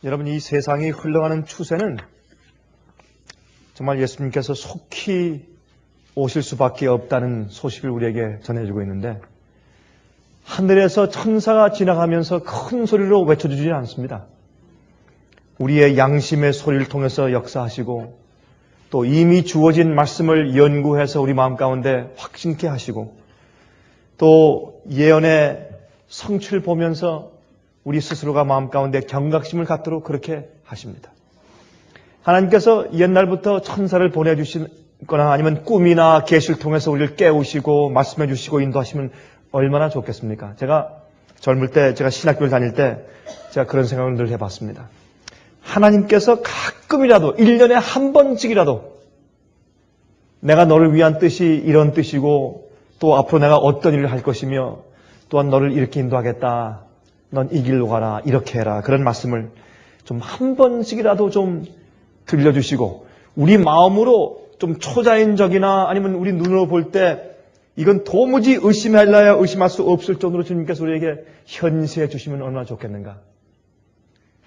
여러분, 이 세상이 흘러가는 추세는 정말 예수님께서 속히 오실 수밖에 없다는 소식을 우리에게 전해주고 있는데, 하늘에서 천사가 지나가면서 큰 소리로 외쳐주지 않습니다. 우리의 양심의 소리를 통해서 역사하시고, 또 이미 주어진 말씀을 연구해서 우리 마음 가운데 확신케 하시고, 또 예언의 성취를 보면서 우리 스스로가 마음 가운데 경각심을 갖도록 그렇게 하십니다. 하나님께서 옛날부터 천사를 보내주시거나 아니면 꿈이나 계시를 통해서 우리를 깨우시고 말씀해 주시고 인도하시면 얼마나 좋겠습니까? 제가 젊을 때, 제가 신학교를 다닐 때 제가 그런 생각을 늘 해봤습니다. 하나님께서 가끔이라도 1년에 한 번씩이라도 내가 너를 위한 뜻이 이런 뜻이고 또 앞으로 내가 어떤 일을 할 것이며 또한 너를 이렇게 인도하겠다. 넌 이 길로 가라. 이렇게 해라. 그런 말씀을 좀 한 번씩이라도 좀 들려주시고 우리 마음으로 좀 초자연적이나 아니면 우리 눈으로 볼 때 이건 도무지 의심할래야 의심할 수 없을 정도로 주님께서 우리에게 현시해 주시면 얼마나 좋겠는가.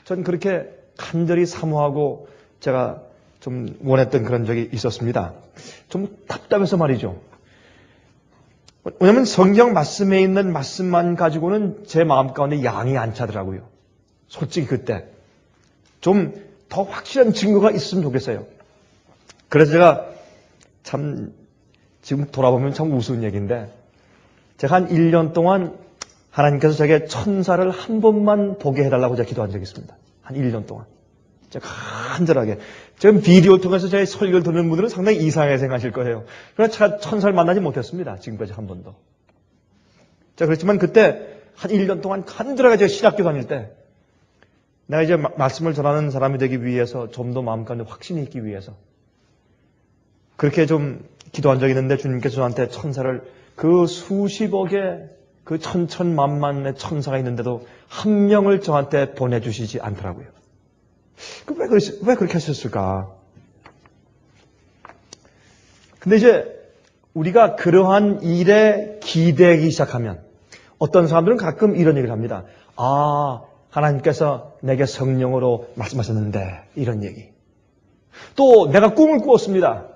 전 그렇게 간절히 사모하고 제가 좀 원했던 그런 적이 있었습니다. 좀 답답해서 말이죠. 왜냐하면 성경 말씀에 있는 말씀만 가지고는 제 마음 가운데 양이 안 차더라고요. 솔직히 그때 좀 더 확실한 증거가 있으면 좋겠어요. 그래서 제가 참 지금 돌아보면 참 우스운 얘기인데 제가 한 1년 동안 하나님께서 제게 천사를 한 번만 보게 해달라고 제가 기도한 적이 있습니다. 한 1년 동안. 제가 간절하게. 지금 비디오를 통해서 제 설교를 듣는 분들은 상당히 이상하게 생각하실 거예요. 그러나 제가 천사를 만나지 못했습니다. 지금까지 한 번도. 자, 그렇지만 그때 한 1년 동안 간절하게 제가 신학교 다닐 때 내가 이제 말씀을 전하는 사람이 되기 위해서 좀 더 마음 가운데 확신이 있기 위해서 그렇게 좀 기도한 적이 있는데 주님께서 저한테 천사를 그 수십억의 그 천천만만의 천사가 있는데도 한 명을 저한테 보내주시지 않더라고요. 왜 그렇게 하셨을까? 근데 이제 우리가 그러한 일에 기대기 시작하면 어떤 사람들은 가끔 이런 얘기를 합니다. 아, 하나님께서 내게 성령으로 말씀하셨는데 이런 얘기. 또 내가 꿈을 꾸었습니다.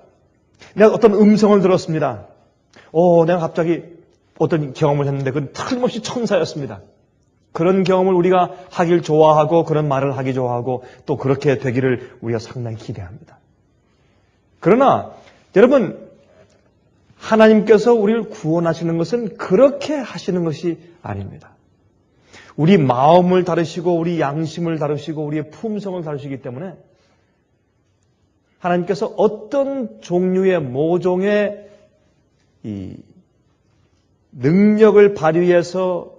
내가 어떤 음성을 들었습니다. 내가 갑자기 어떤 경험을 했는데 그건 틀림없이 천사였습니다. 그런 경험을 우리가 하길 좋아하고 그런 말을 하기 좋아하고 또 그렇게 되기를 우리가 상당히 기대합니다. 그러나 여러분, 하나님께서 우리를 구원하시는 것은 그렇게 하시는 것이 아닙니다. 우리 마음을 다루시고 우리 양심을 다루시고 우리의 품성을 다루시기 때문에 하나님께서 어떤 종류의 모종의 이 능력을 발휘해서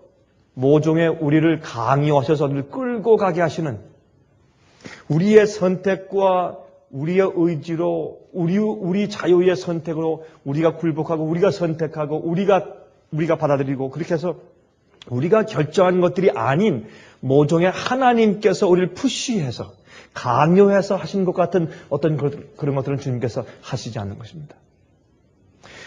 모종의 우리를 강요하셔서 우리를 끌고 가게 하시는 우리의 선택과 우리의 의지로 우리 자유의 선택으로 우리가 굴복하고 우리가 선택하고 우리가 받아들이고 그렇게 해서 우리가 결정한 것들이 아닌 모종의 하나님께서 우리를 푸시해서 강요해서 하신 것 같은 어떤 그런 것들은 주님께서 하시지 않는 것입니다.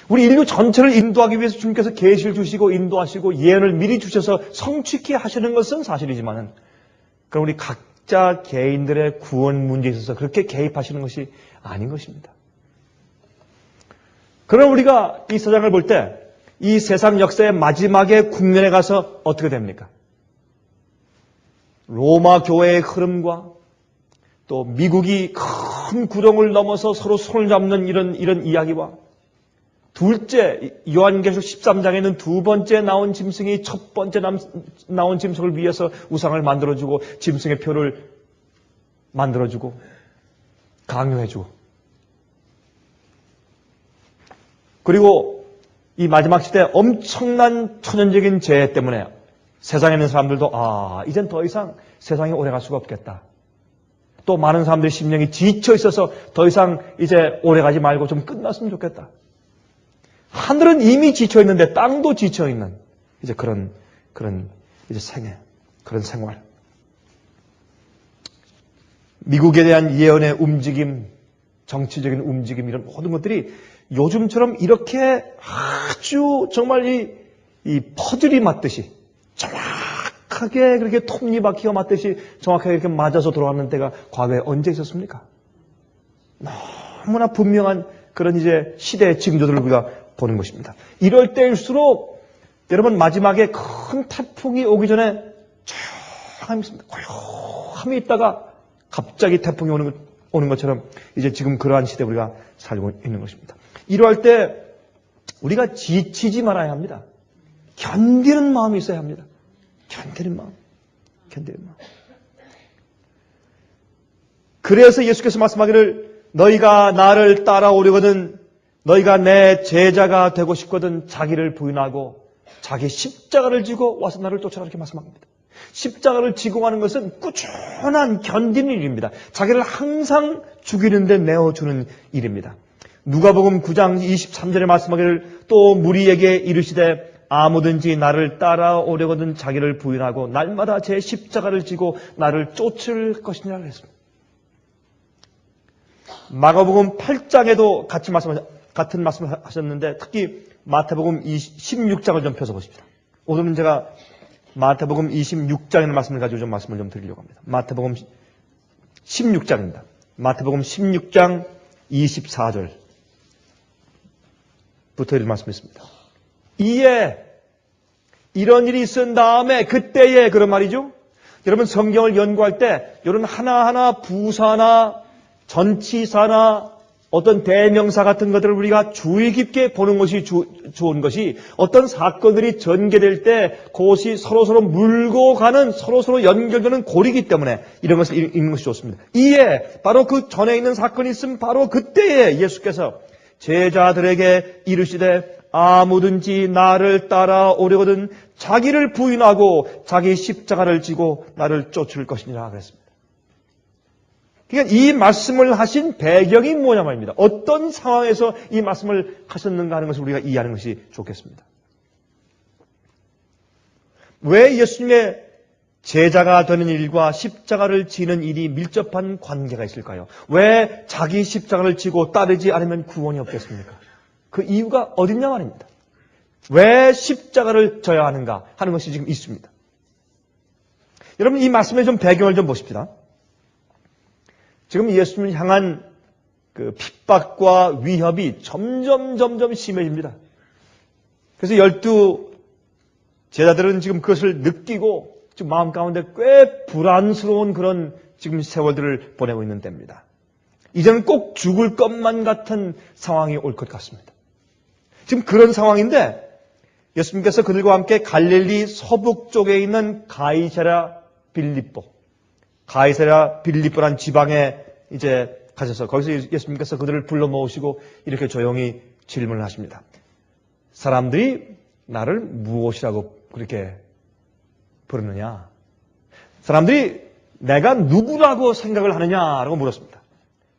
우리 인류 전체를 인도하기 위해서 주님께서 계시를 주시고 인도하시고 예언을 미리 주셔서 성취케 하시는 것은 사실이지만은 그럼 우리 각자 개인들의 구원 문제에 있어서 그렇게 개입하시는 것이 아닌 것입니다. 그럼 우리가 이 세상을 볼 때 이 세상 역사의 마지막에 국면에 가서 어떻게 됩니까? 로마 교회의 흐름과 또 미국이 큰 구덩을 넘어서 서로 손을 잡는 이런 이야기와 둘째, 요한계시록 13장에는 두 번째 나온 짐승이 첫 번째 나온 짐승을 위해서 우상을 만들어주고 짐승의 표를 만들어주고 강요해주고 그리고 이 마지막 시대에 엄청난 천연적인 재해 때문에 세상에 있는 사람들도 이젠 더 이상 세상에 오래 갈 수가 없겠다. 또 많은 사람들의 심령이 지쳐 있어서 더 이상 이제 오래 가지 말고 좀 끝났으면 좋겠다. 하늘은 이미 지쳐 있는데 땅도 지쳐 있는 이제 그런 이제 그런 생활. 미국에 대한 예언의 움직임, 정치적인 움직임 이런 모든 것들이 요즘처럼 이렇게 아주 정말 이 퍼즐이 맞듯이 정확하게 그렇게 톱니바퀴가 맞듯이 정확하게 이렇게 맞아서 돌아가는 때가 과거에 언제 있었습니까? 너무나 분명한 그런 이제 시대의 징조들을 우리가 보는 것입니다. 이럴 때일수록 여러분 마지막에 큰 태풍이 오기 전에 조용함이 있습니다. 고요함이 있다가 갑자기 태풍이 오는 것처럼 이제 지금 그러한 시대에 우리가 살고 있는 것입니다. 이러할 때 우리가 지치지 말아야 합니다. 견디는 마음이 있어야 합니다. 견디는 마음. 그래서 예수께서 말씀하기를 너희가 나를 따라오려거든 너희가 내 제자가 되고 싶거든 자기를 부인하고 자기 십자가를 지고 와서 나를 쫓아라 이렇게 말씀합니다. 십자가를 지고 가는 것은 꾸준한 견디는 일입니다. 자기를 항상 죽이는 데 내어주는 일입니다. 누가복음 9장 23절에 말씀하기를 또 무리에게 이르시되 아무든지 나를 따라오려거든 자기를 부인하고 날마다 제 십자가를 지고 나를 쫓을 것이니라 그랬습니다. 마가복음 8장에도 같은 말씀을 하셨는데 특히 마태복음 16장을 좀 펴서 보십시다. 오늘은 제가 마태복음 26장의 말씀을 가지고 좀 말씀을 좀 드리려고 합니다. 마태복음 16장입니다. 마태복음 16장 24절부터 이런 말씀이 있습니다. 이에 이런 일이 있은 다음에 그때에 그런 말이죠. 여러분 성경을 연구할 때 이런 하나하나 부사나 전치사나 어떤 대명사 같은 것들을 우리가 주의 깊게 보는 것이 좋은 것이 어떤 사건들이 전개될 때 그것이 서로서로 물고 가는 서로서로 연결되는 고리이기 때문에 이런 것을 읽는 것이 좋습니다. 이에 바로 그 전에 있는 사건이 있으면 바로 그때에 예수께서 제자들에게 이르시되 아무든지 나를 따라오려거든 자기를 부인하고 자기 십자가를 지고 나를 쫓을 것이니라 그랬습니다. 그러니까 이 말씀을 하신 배경이 뭐냐 말입니다. 어떤 상황에서 이 말씀을 하셨는가 하는 것을 우리가 이해하는 것이 좋겠습니다. 왜 예수님의 제자가 되는 일과 십자가를 지는 일이 밀접한 관계가 있을까요? 왜 자기 십자가를 지고 따르지 않으면 구원이 없겠습니까? 그 이유가 어딨냐 말입니다. 왜 십자가를 져야 하는가 하는 것이 지금 있습니다. 여러분 이 말씀의 좀 배경을 좀 보십시다. 지금 예수님을 향한 그 핍박과 위협이 점점 심해집니다. 그래서 12 제자들은 지금 그것을 느끼고 지금 마음 가운데 꽤 불안스러운 그런 지금 세월들을 보내고 있는 때입니다. 이제는 꼭 죽을 것만 같은 상황이 올 것 같습니다. 지금 그런 상황인데 예수님께서 그들과 함께 갈릴리 서북 쪽에 있는 가이사랴 빌립보란 지방에 이제 가셔서 거기서 예수님께서 그들을 불러 모으시고 이렇게 조용히 질문을 하십니다. 사람들이 나를 무엇이라고 그렇게 부르느냐? 사람들이 내가 누구라고 생각을 하느냐라고 물었습니다.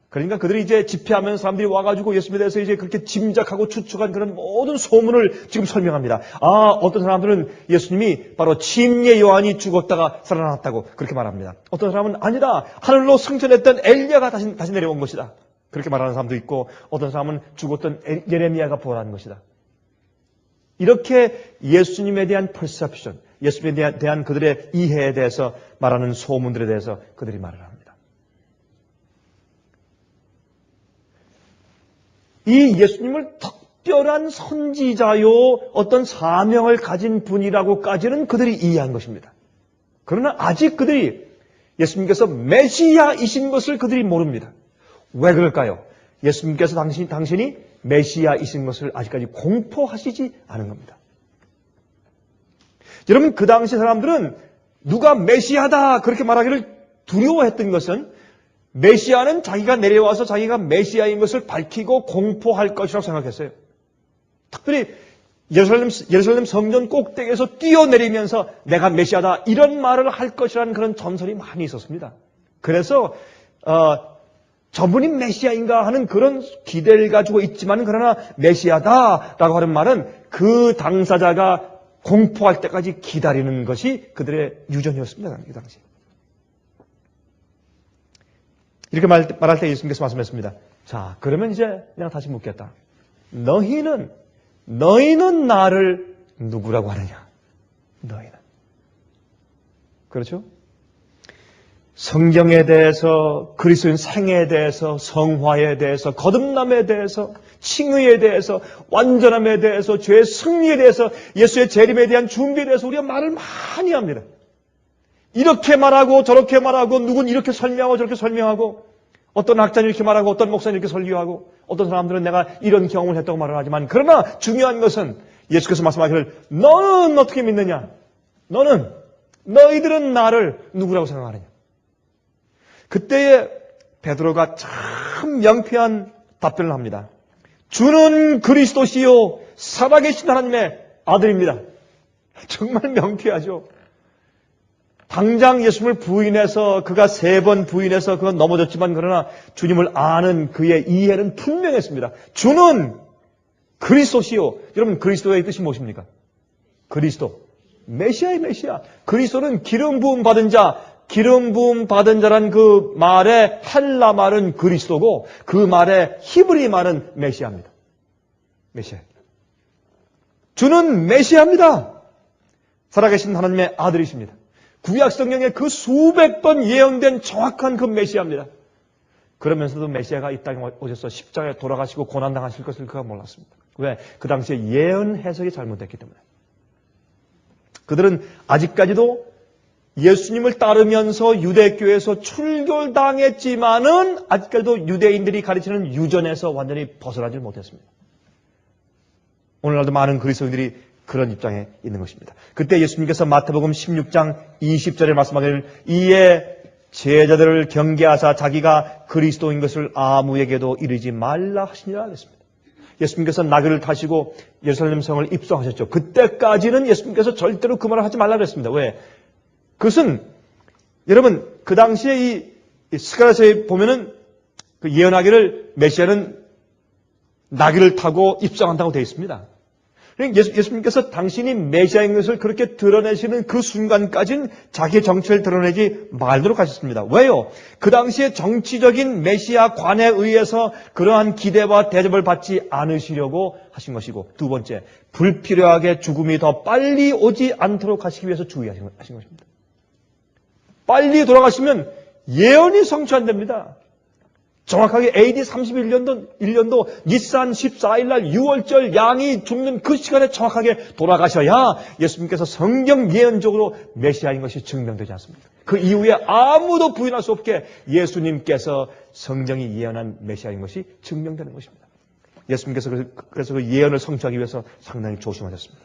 그러니까 그들이 이제 집회하면 사람들이 와가지고 예수님에 대해서 이제 그렇게 짐작하고 추측한 그런 모든 소문을 지금 설명합니다. 어떤 사람들은 예수님이 바로 침례 요한이 죽었다가 살아났다고 그렇게 말합니다. 어떤 사람은 아니다. 하늘로 승천했던 엘리야가 다시 내려온 것이다. 그렇게 말하는 사람도 있고 어떤 사람은 죽었던 예레미야가 부활한 것이다. 이렇게 예수님에 대한 퍼셉션, 예수님에 대한 그들의 이해에 대해서 말하는 소문들에 대해서 그들이 말을 합니다. 이 예수님을 특별한 선지자요 어떤 사명을 가진 분이라고까지는 그들이 이해한 것입니다. 그러나 아직 그들이 예수님께서 메시아이신 것을 그들이 모릅니다. 왜 그럴까요? 예수님께서 당신이 메시아이신 것을 아직까지 공포하시지 않은 겁니다. 여러분 그 당시 사람들은 누가 메시아다 그렇게 말하기를 두려워했던 것은 메시아는 자기가 내려와서 자기가 메시아인 것을 밝히고 공포할 것이라고 생각했어요. 특별히 예루살렘 성전 꼭대기에서 뛰어내리면서 내가 메시아다 이런 말을 할 것이라는 그런 전설이 많이 있었습니다. 그래서 저분이 메시아인가 하는 그런 기대를 가지고 있지만 그러나 메시아다라고 하는 말은 그 당사자가 공포할 때까지 기다리는 것이 그들의 유전이었습니다. 그 당시. 이렇게 말할 때 예수님께서 말씀했습니다. 자, 그러면 이제 그냥 다시 묻겠다. 너희는 나를 누구라고 하느냐? 너희는. 그렇죠? 성경에 대해서, 그리스도인 생애에 대해서, 성화에 대해서, 거듭남에 대해서, 칭의에 대해서, 완전함에 대해서, 죄의 승리에 대해서, 예수의 재림에 대한 준비에 대해서 우리가 말을 많이 합니다. 이렇게 말하고 저렇게 말하고 누군 이렇게 설명하고 저렇게 설명하고 어떤 학자는 이렇게 말하고 어떤 목사는 이렇게 설교하고 어떤 사람들은 내가 이런 경험을 했다고 말을 하지만 그러나 중요한 것은 예수께서 말씀하기를 너는 어떻게 믿느냐? 너희들은 나를 누구라고 생각하느냐? 그때에 베드로가 참 명쾌한 답변을 합니다. 주는 그리스도시요 살아계신 하나님의 아들입니다. 정말 명쾌하죠. 당장 예수님을 부인해서 그가 3번 부인해서 그건 넘어졌지만 그러나 주님을 아는 그의 이해는 분명했습니다. 주는 그리스도시요. 여러분 그리스도의 뜻이 무엇입니까? 그리스도. 메시아의 메시아. 그리스도는 기름 부음 받은 자. 기름 부음 받은 자란 그 말의 헬라 말은 그리스도고 그 말의 히브리 말은 메시아입니다. 메시아. 주는 메시아입니다. 살아계신 하나님의 아들이십니다. 구약 성경에 그 수백 번 예언된 정확한 그 메시아입니다. 그러면서도 메시아가 이 땅에 오셔서 십자가에 돌아가시고 고난당하실 것을 그가 몰랐습니다. 왜? 그 당시에 예언 해석이 잘못됐기 때문에. 그들은 아직까지도 예수님을 따르면서 유대교에서 출교당했지만은 아직까지도 유대인들이 가르치는 유전에서 완전히 벗어나지 못했습니다. 오늘날도 많은 그리스도인들이 그런 입장에 있는 것입니다. 그때 예수님께서 마태복음 16장 20절에 말씀하기를 이에 제자들을 경계하사 자기가 그리스도인 것을 아무에게도 이르지 말라 하시니라 하겠습니다. 예수님께서 나귀를 타시고 예루살렘 성을 입성하셨죠. 그때까지는 예수님께서 절대로 그 말을 하지 말라 그랬습니다. 왜? 그것은 여러분 그 당시에 이 스가랴서에 보면은 그 예언하기를 메시아는 나귀를 타고 입성한다고 되어 있습니다. 예수님께서 당신이 메시아인 것을 그렇게 드러내시는 그 순간까지는 자기의 정체를 드러내지 말도록 하셨습니다. 왜요? 그 당시에 정치적인 메시아 관에 의해서 그러한 기대와 대접을 받지 않으시려고 하신 것이고 두 번째, 불필요하게 죽음이 더 빨리 오지 않도록 하시기 위해서 주의하신 것입니다. 빨리 돌아가시면 예언이 성취 안 됩니다. 정확하게 AD 31년도 니산 14일 날 6월절 양이 죽는 그 시간에 정확하게 돌아가셔야 예수님께서 성경 예언적으로 메시아인 것이 증명되지 않습니까? 그 이후에 아무도 부인할 수 없게 예수님께서 성경이 예언한 메시아인 것이 증명되는 것입니다. 예수님께서 그래서 그 예언을 성취하기 위해서 상당히 조심하셨습니다.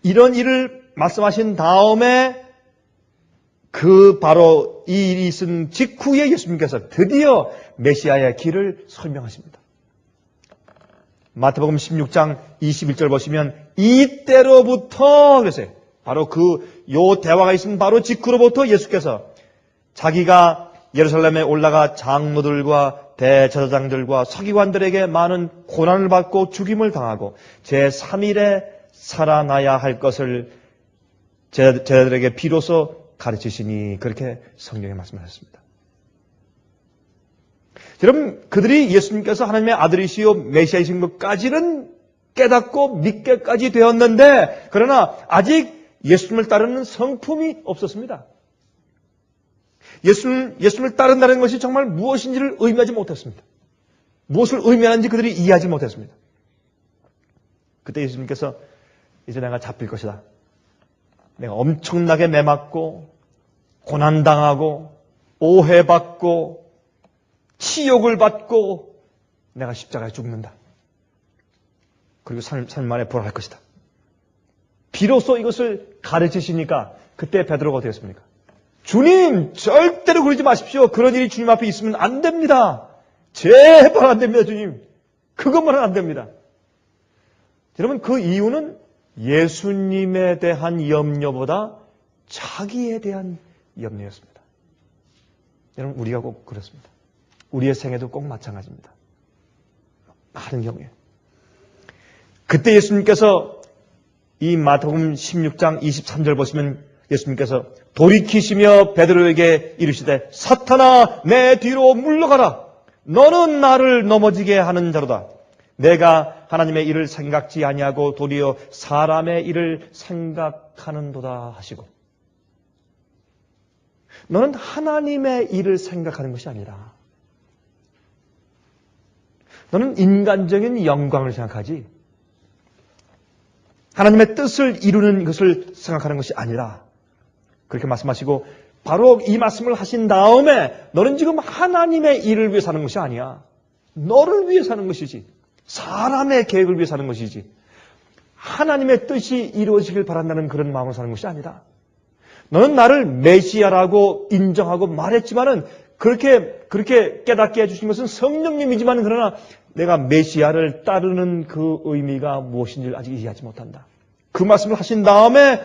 이런 일을 말씀하신 다음에 바로 이 일이 있은 직후에 예수님께서 드디어 메시아의 길을 설명하십니다. 마태복음 16장 21절 보시면 이때로부터 그랬어요. 바로 요 대화가 있은 바로 직후로부터 예수께서 자기가 예루살렘에 올라가 장로들과 대제사장들과 서기관들에게 많은 고난을 받고 죽임을 당하고 제3일에 살아나야 할 것을 제자들에게 비로소 가르치시니 그렇게 성경에 말씀하셨습니다. 여러분 그들이 예수님께서 하나님의 아들이시요 메시아이신 것까지는 깨닫고 믿게까지 되었는데 그러나 아직 예수님을 따르는 성품이 없었습니다. 예수님을 따른다는 것이 정말 무엇인지를 의미하지 못했습니다. 무엇을 의미하는지 그들이 이해하지 못했습니다. 그때 예수님께서 이제 내가 잡힐 것이다. 내가 엄청나게 매맞고 고난당하고 오해받고 치욕을 받고 내가 십자가에 죽는다. 그리고 삶 만에 부활할 것이다. 비로소 이것을 가르치시니까 그때 베드로가 어떻게 했습니까? 주님 절대로 그러지 마십시오. 그런 일이 주님 앞에 있으면 안 됩니다. 제발 안 됩니다. 주님. 그것만은 안 됩니다. 여러분 그 이유는 예수님에 대한 염려보다 자기에 대한 염려였습니다. 여러분 우리가 꼭 그렇습니다. 우리의 생애도 꼭 마찬가지입니다. 많은 경우에. 그때 예수님께서 이 마태복음 16장 23절 보시면 예수님께서 돌이키시며 베드로에게 이르시되 사탄아 내 뒤로 물러가라. 너는 나를 넘어지게 하는 자로다. 내가 하나님의 일을 생각지 아니하고 도리어 사람의 일을 생각하는도다 하시고 너는 하나님의 일을 생각하는 것이 아니라 너는 인간적인 영광을 생각하지 하나님의 뜻을 이루는 것을 생각하는 것이 아니라 그렇게 말씀하시고 바로 이 말씀을 하신 다음에 너는 지금 하나님의 일을 위해 사는 것이 아니야. 너를 위해 사는 것이지. 사람의 계획을 위해 사는 것이지. 하나님의 뜻이 이루어지길 바란다는 그런 마음으로 사는 것이 아니다. 너는 나를 메시아라고 인정하고 말했지만은 그렇게 깨닫게 해주신 것은 성령님이지만 그러나 내가 메시아를 따르는 그 의미가 무엇인지를 아직 이해하지 못한다. 그 말씀을 하신 다음에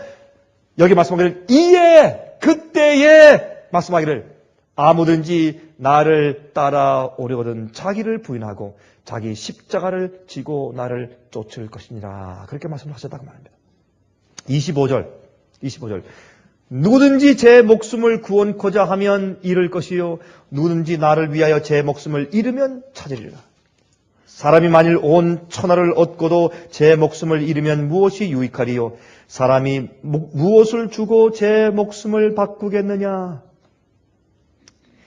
여기 말씀하기를 이에 그때에 말씀하기를 아무든지 나를 따라오려거든 자기를 부인하고 자기 십자가를 지고 나를 쫓을 것이니라. 그렇게 말씀을 하셨다고 말합니다. 25절 누구든지 제 목숨을 구원코자 하면 잃을 것이요 누구든지 나를 위하여 제 목숨을 잃으면 찾으리라. 사람이 만일 온 천하를 얻고도 제 목숨을 잃으면 무엇이 유익하리요? 사람이 무엇을 주고 제 목숨을 바꾸겠느냐?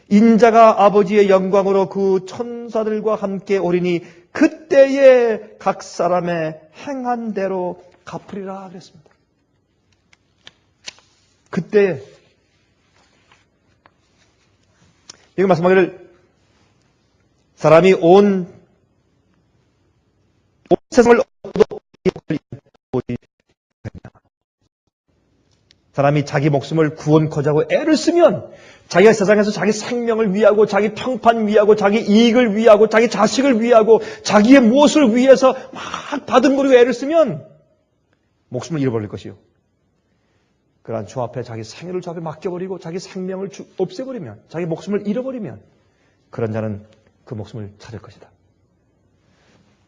인자가 아버지의 영광으로 그 천사들과 함께 오리니 그때에 각 사람의 행한 대로 갚으리라 그랬습니다. 그때 이거 말씀하기를 사람이 온 세상을 얻어도 사람이 자기 목숨을 구원코자 하고 애를 쓰면 자기가 세상에서 자기 생명을 위하고 자기 평판 위하고 자기 이익을 위하고 자기 자식을 위하고 자기의 무엇을 위해서 막 받은거리고 애를 쓰면 목숨을 잃어버릴 것이요. 그러한 주 앞에 자기 생애를 주 앞에 맡겨버리고 자기 생명을 없애버리면 자기 목숨을 잃어버리면 그런 자는 그 목숨을 찾을 것이다.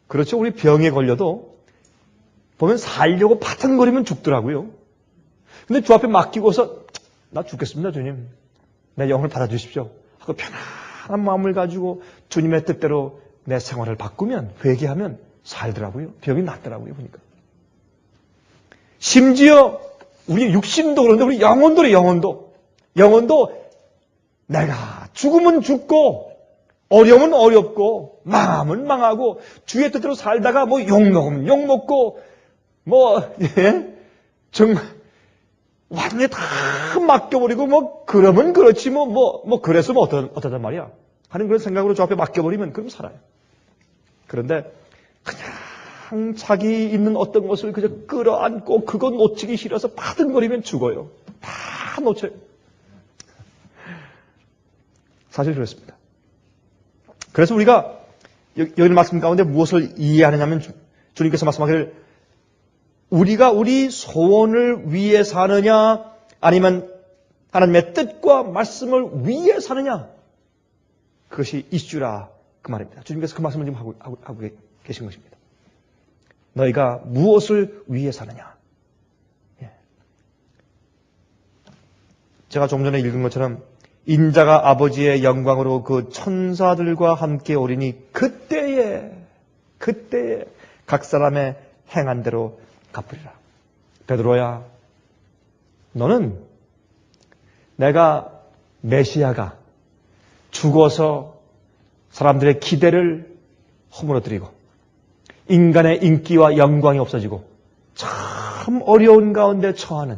그렇죠. 우리 병에 걸려도 보면 살려고 파탄거리면 죽더라고요. 근데 주 앞에 맡기고서 나 죽겠습니다 주님. 내 영을 받아주십시오 하고 편안한 마음을 가지고 주님의 뜻대로 내 생활을 바꾸면 회개하면 살더라고요. 병이 낫더라고요. 보니까. 심지어 우리 육신도 그런데 우리 영혼도 그래. 영혼도 내가 죽으면 죽고 어려우면 어렵고 망하면 망하고 주의 뜻대로 살다가 뭐 욕먹으면 욕먹고 정말 완전히 다 맡겨버리고 그러면 그렇지 그래서 어떠단 말이야 하는 그런 생각으로 저 앞에 맡겨버리면 그럼 살아요. 그런데 그냥 자기 있는 어떤 것을 그저 끌어안고 그건 놓치기 싫어서 파든거리면 죽어요. 다 놓쳐요. 사실 그렇습니다. 그래서 우리가 여기 말씀 가운데 무엇을 이해하느냐면 주님께서 말씀하기를 우리가 우리 소원을 위해 사느냐 아니면 하나님의 뜻과 말씀을 위해 사느냐 그것이 이슈라 그 말입니다. 주님께서 그 말씀을 지금 하고 계신 것입니다. 너희가 무엇을 위해 사느냐. 제가 조금 전에 읽은 것처럼 인자가 아버지의 영광으로 그 천사들과 함께 오리니 그때에 각 사람의 행한 대로 갚으리라. 베드로야, 너는 내가 메시아가 죽어서 사람들의 기대를 허물어뜨리고 인간의 인기와 영광이 없어지고 참 어려운 가운데 처하는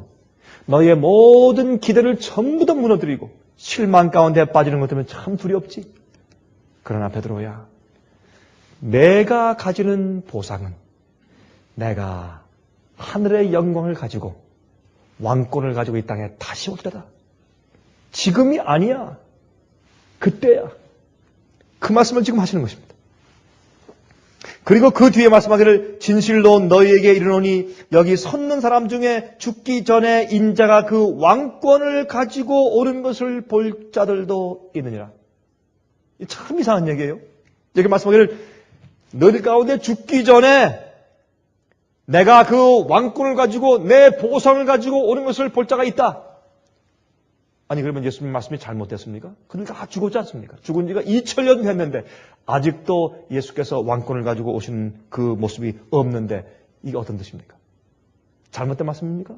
너의 모든 기대를 전부 다 무너뜨리고 실망 가운데 빠지는 것 때문에 참 두렵지. 그러나 베드로야, 내가 가지는 보상은 내가 하늘의 영광을 가지고 왕권을 가지고 이 땅에 다시 올 때다. 지금이 아니야. 그때야. 그 말씀을 지금 하시는 것입니다. 그리고 그 뒤에 말씀하기를 진실로 너희에게 이르노니 여기 섰는 사람 중에 죽기 전에 인자가 그 왕권을 가지고 오는 것을 볼 자들도 있느니라. 참 이상한 얘기예요. 여기 말씀하기를 너희들 가운데 죽기 전에 내가 그 왕권을 가지고 내 보상을 가지고 오는 것을 볼 자가 있다. 아니 그러면 예수님 말씀이 잘못됐습니까? 그들 다 죽었지 않습니까? 죽은 지가 2000년 됐는데 아직도 예수께서 왕권을 가지고 오신 그 모습이 없는데 이게 어떤 뜻입니까? 잘못된 말씀입니까?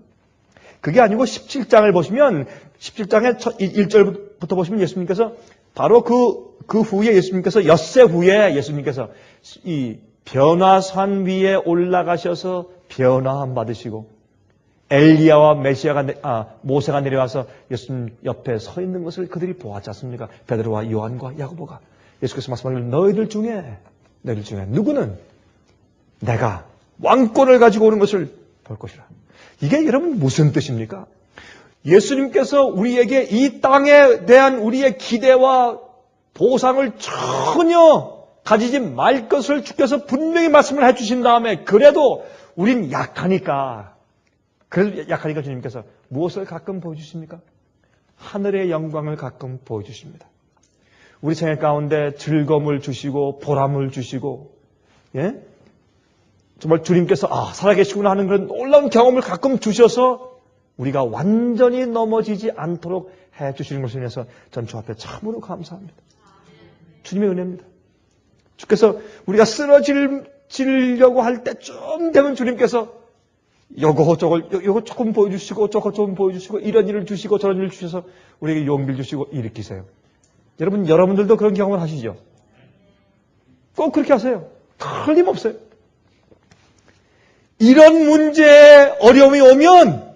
그게 아니고 17장을 보시면 17장의 1절부터 보시면 예수님께서 바로 그 후에 예수님께서 엿새 후에 예수님께서 이 변화산 위에 올라가셔서 변화함 받으시고 엘리야와 모세가 내려와서 예수님 옆에 서 있는 것을 그들이 보았지 않습니까? 베드로와 요한과 야고보가 예수께서 말씀하시길 너희들 중에 누구는 내가 왕권을 가지고 오는 것을 볼 것이라. 이게 여러분 무슨 뜻입니까? 예수님께서 우리에게 이 땅에 대한 우리의 기대와 보상을 전혀 가지지 말 것을 주께서 분명히 말씀을 해주신 다음에 그래도 우린 약하니까 주님께서 무엇을 가끔 보여주십니까? 하늘의 영광을 가끔 보여주십니다. 우리 생애 가운데 즐거움을 주시고 보람을 주시고 정말 주님께서 살아계시구나 하는 그런 놀라운 경험을 가끔 주셔서 우리가 완전히 넘어지지 않도록 해주시는 것을 인해서 전 주 앞에 참으로 감사합니다. 주님의 은혜입니다. 주께서 우리가 쓰러지려고 할 때쯤 되면 주님께서 요거 조금 보여주시고 저거 좀 보여주시고 이런 일을 주시고 저런 일을 주셔서 우리에게 용기를 주시고 일으키세요. 여러분들도 그런 경험을 하시죠? 꼭 그렇게 하세요. 틀림없어요. 이런 문제에 어려움이 오면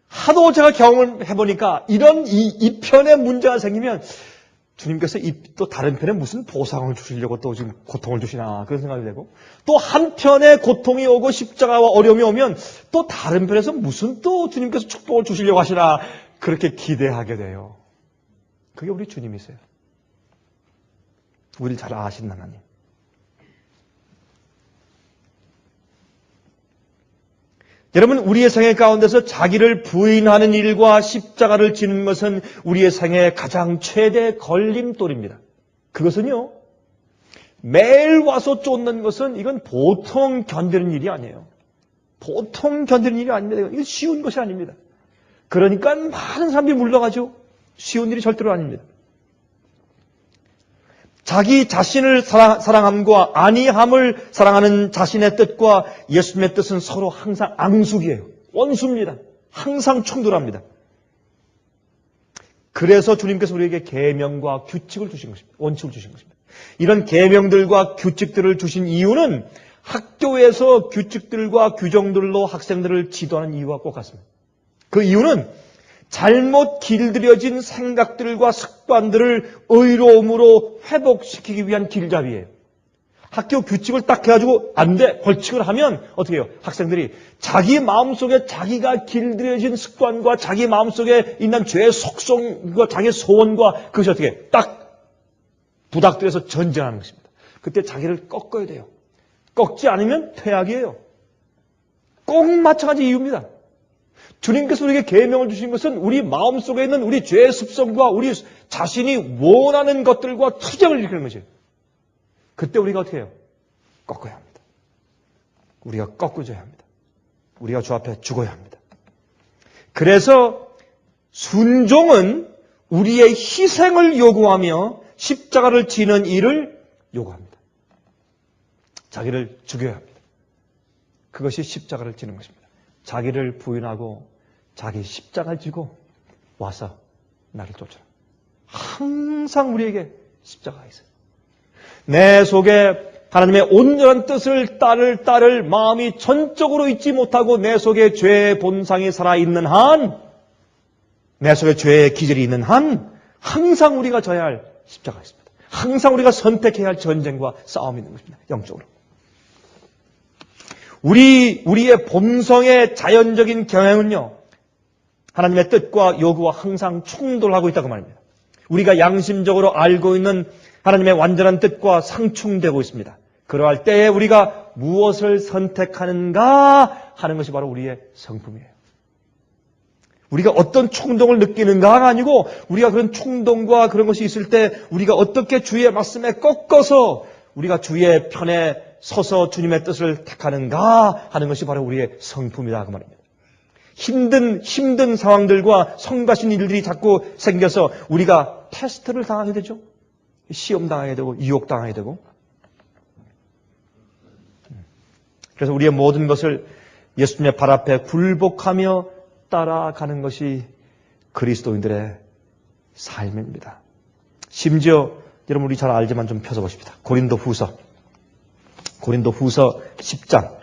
하도 제가 경험을 해보니까 이런 이 편의 문제가 생기면 주님께서 또 다른 편에 무슨 보상을 주시려고 또 지금 고통을 주시나 그런 생각이 되고 또 한편에 고통이 오고 십자가와 어려움이 오면 또 다른 편에서 무슨 또 주님께서 축복을 주시려고 하시나 그렇게 기대하게 돼요. 그게 우리 주님이세요. 우리를 잘 아시는 하나님. 여러분, 우리의 생애 가운데서 자기를 부인하는 일과 십자가를 지는 것은 우리의 생애의 가장 최대 걸림돌입니다. 그것은요, 매일 와서 쫓는 것은 이건 보통 견디는 일이 아니에요. 보통 견디는 일이 아닙니다. 이건 쉬운 것이 아닙니다. 그러니까 많은 사람들이 물러가죠. 쉬운 일이 절대로 아닙니다. 자기 자신을 사랑함과 아니함을 사랑하는 자신의 뜻과 예수님의 뜻은 서로 항상 앙숙이에요. 원수입니다. 항상 충돌합니다. 그래서 주님께서 우리에게 계명과 규칙을 주신 것입니다. 원칙을 주신 것입니다. 이런 계명들과 규칙들을 주신 이유는 학교에서 규칙들과 규정들로 학생들을 지도하는 이유와 똑같습니다. 그 이유는 잘못 길들여진 생각들과 습관들을 의로움으로 회복시키기 위한 길잡이에요. 학교 규칙을 딱 해가지고 안 돼, 벌칙을 하면 어떻게 해요? 학생들이 자기 마음속에 자기가 길들여진 습관과 자기 마음속에 있는 죄의 속성과 자기의 소원과 그것이 어떻게 딱 부닥들여서 전쟁하는 것입니다. 그때 자기를 꺾어야 돼요. 꺾지 않으면 퇴학이에요. 꼭 마찬가지 이유입니다. 주님께서 우리에게 계명을 주신 것은 우리 마음속에 있는 우리 죄의 습성과 우리 자신이 원하는 것들과 투쟁을 일으키는 것이에요. 그때 우리가 어떻게 해요? 꺾어야 합니다. 우리가 꺾어져야 합니다. 우리가 주 앞에 죽어야 합니다. 그래서 순종은 우리의 희생을 요구하며 십자가를 지는 일을 요구합니다. 자기를 죽여야 합니다. 그것이 십자가를 지는 것입니다. 자기를 부인하고 자기 십자가를 지고 와서 나를 쫓아라. 항상 우리에게 십자가가 있어요. 내 속에 하나님의 온전한 뜻을 따를 마음이 전적으로 잊지 못하고 내 속에 죄의 본성이 살아있는 한, 내 속에 죄의 기질이 있는 한 항상 우리가 져야 할 십자가가 있습니다. 항상 우리가 선택해야 할 전쟁과 싸움이 있는 것입니다. 영적으로. 우리의 본성의 자연적인 경향은요, 하나님의 뜻과 요구와 항상 충돌하고 있다고 말입니다. 우리가 양심적으로 알고 있는 하나님의 완전한 뜻과 상충되고 있습니다. 그러할 때에 우리가 무엇을 선택하는가 하는 것이 바로 우리의 성품이에요. 우리가 어떤 충동을 느끼는가가 아니고 우리가 그런 충동과 그런 것이 있을 때 우리가 어떻게 주의 말씀에 꺾어서 우리가 주의 편에 서서 주님의 뜻을 택하는가 하는 것이 바로 우리의 성품이다 그 말입니다. 힘든 상황들과 성가신 일들이 자꾸 생겨서 우리가 테스트를 당하게 되죠. 시험 당하게 되고 유혹 당하게 되고. 그래서 우리의 모든 것을 예수님의 발 앞에 굴복하며 따라가는 것이 그리스도인들의 삶입니다. 심지어 여러분 우리 잘 알지만 좀 펴서 보십시다. 고린도후서 10장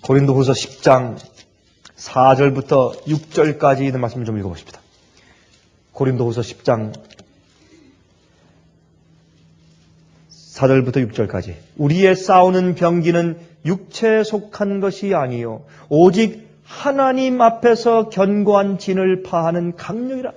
고린도후서 10장 4절부터 6절까지 있는 말씀을 좀 읽어보십시다. 고린도후서 10장 4절부터 6절까지. 우리의 싸우는 병기는 육체에 속한 것이 아니요 오직 하나님 앞에서 견고한 진을 파하는 강력이라.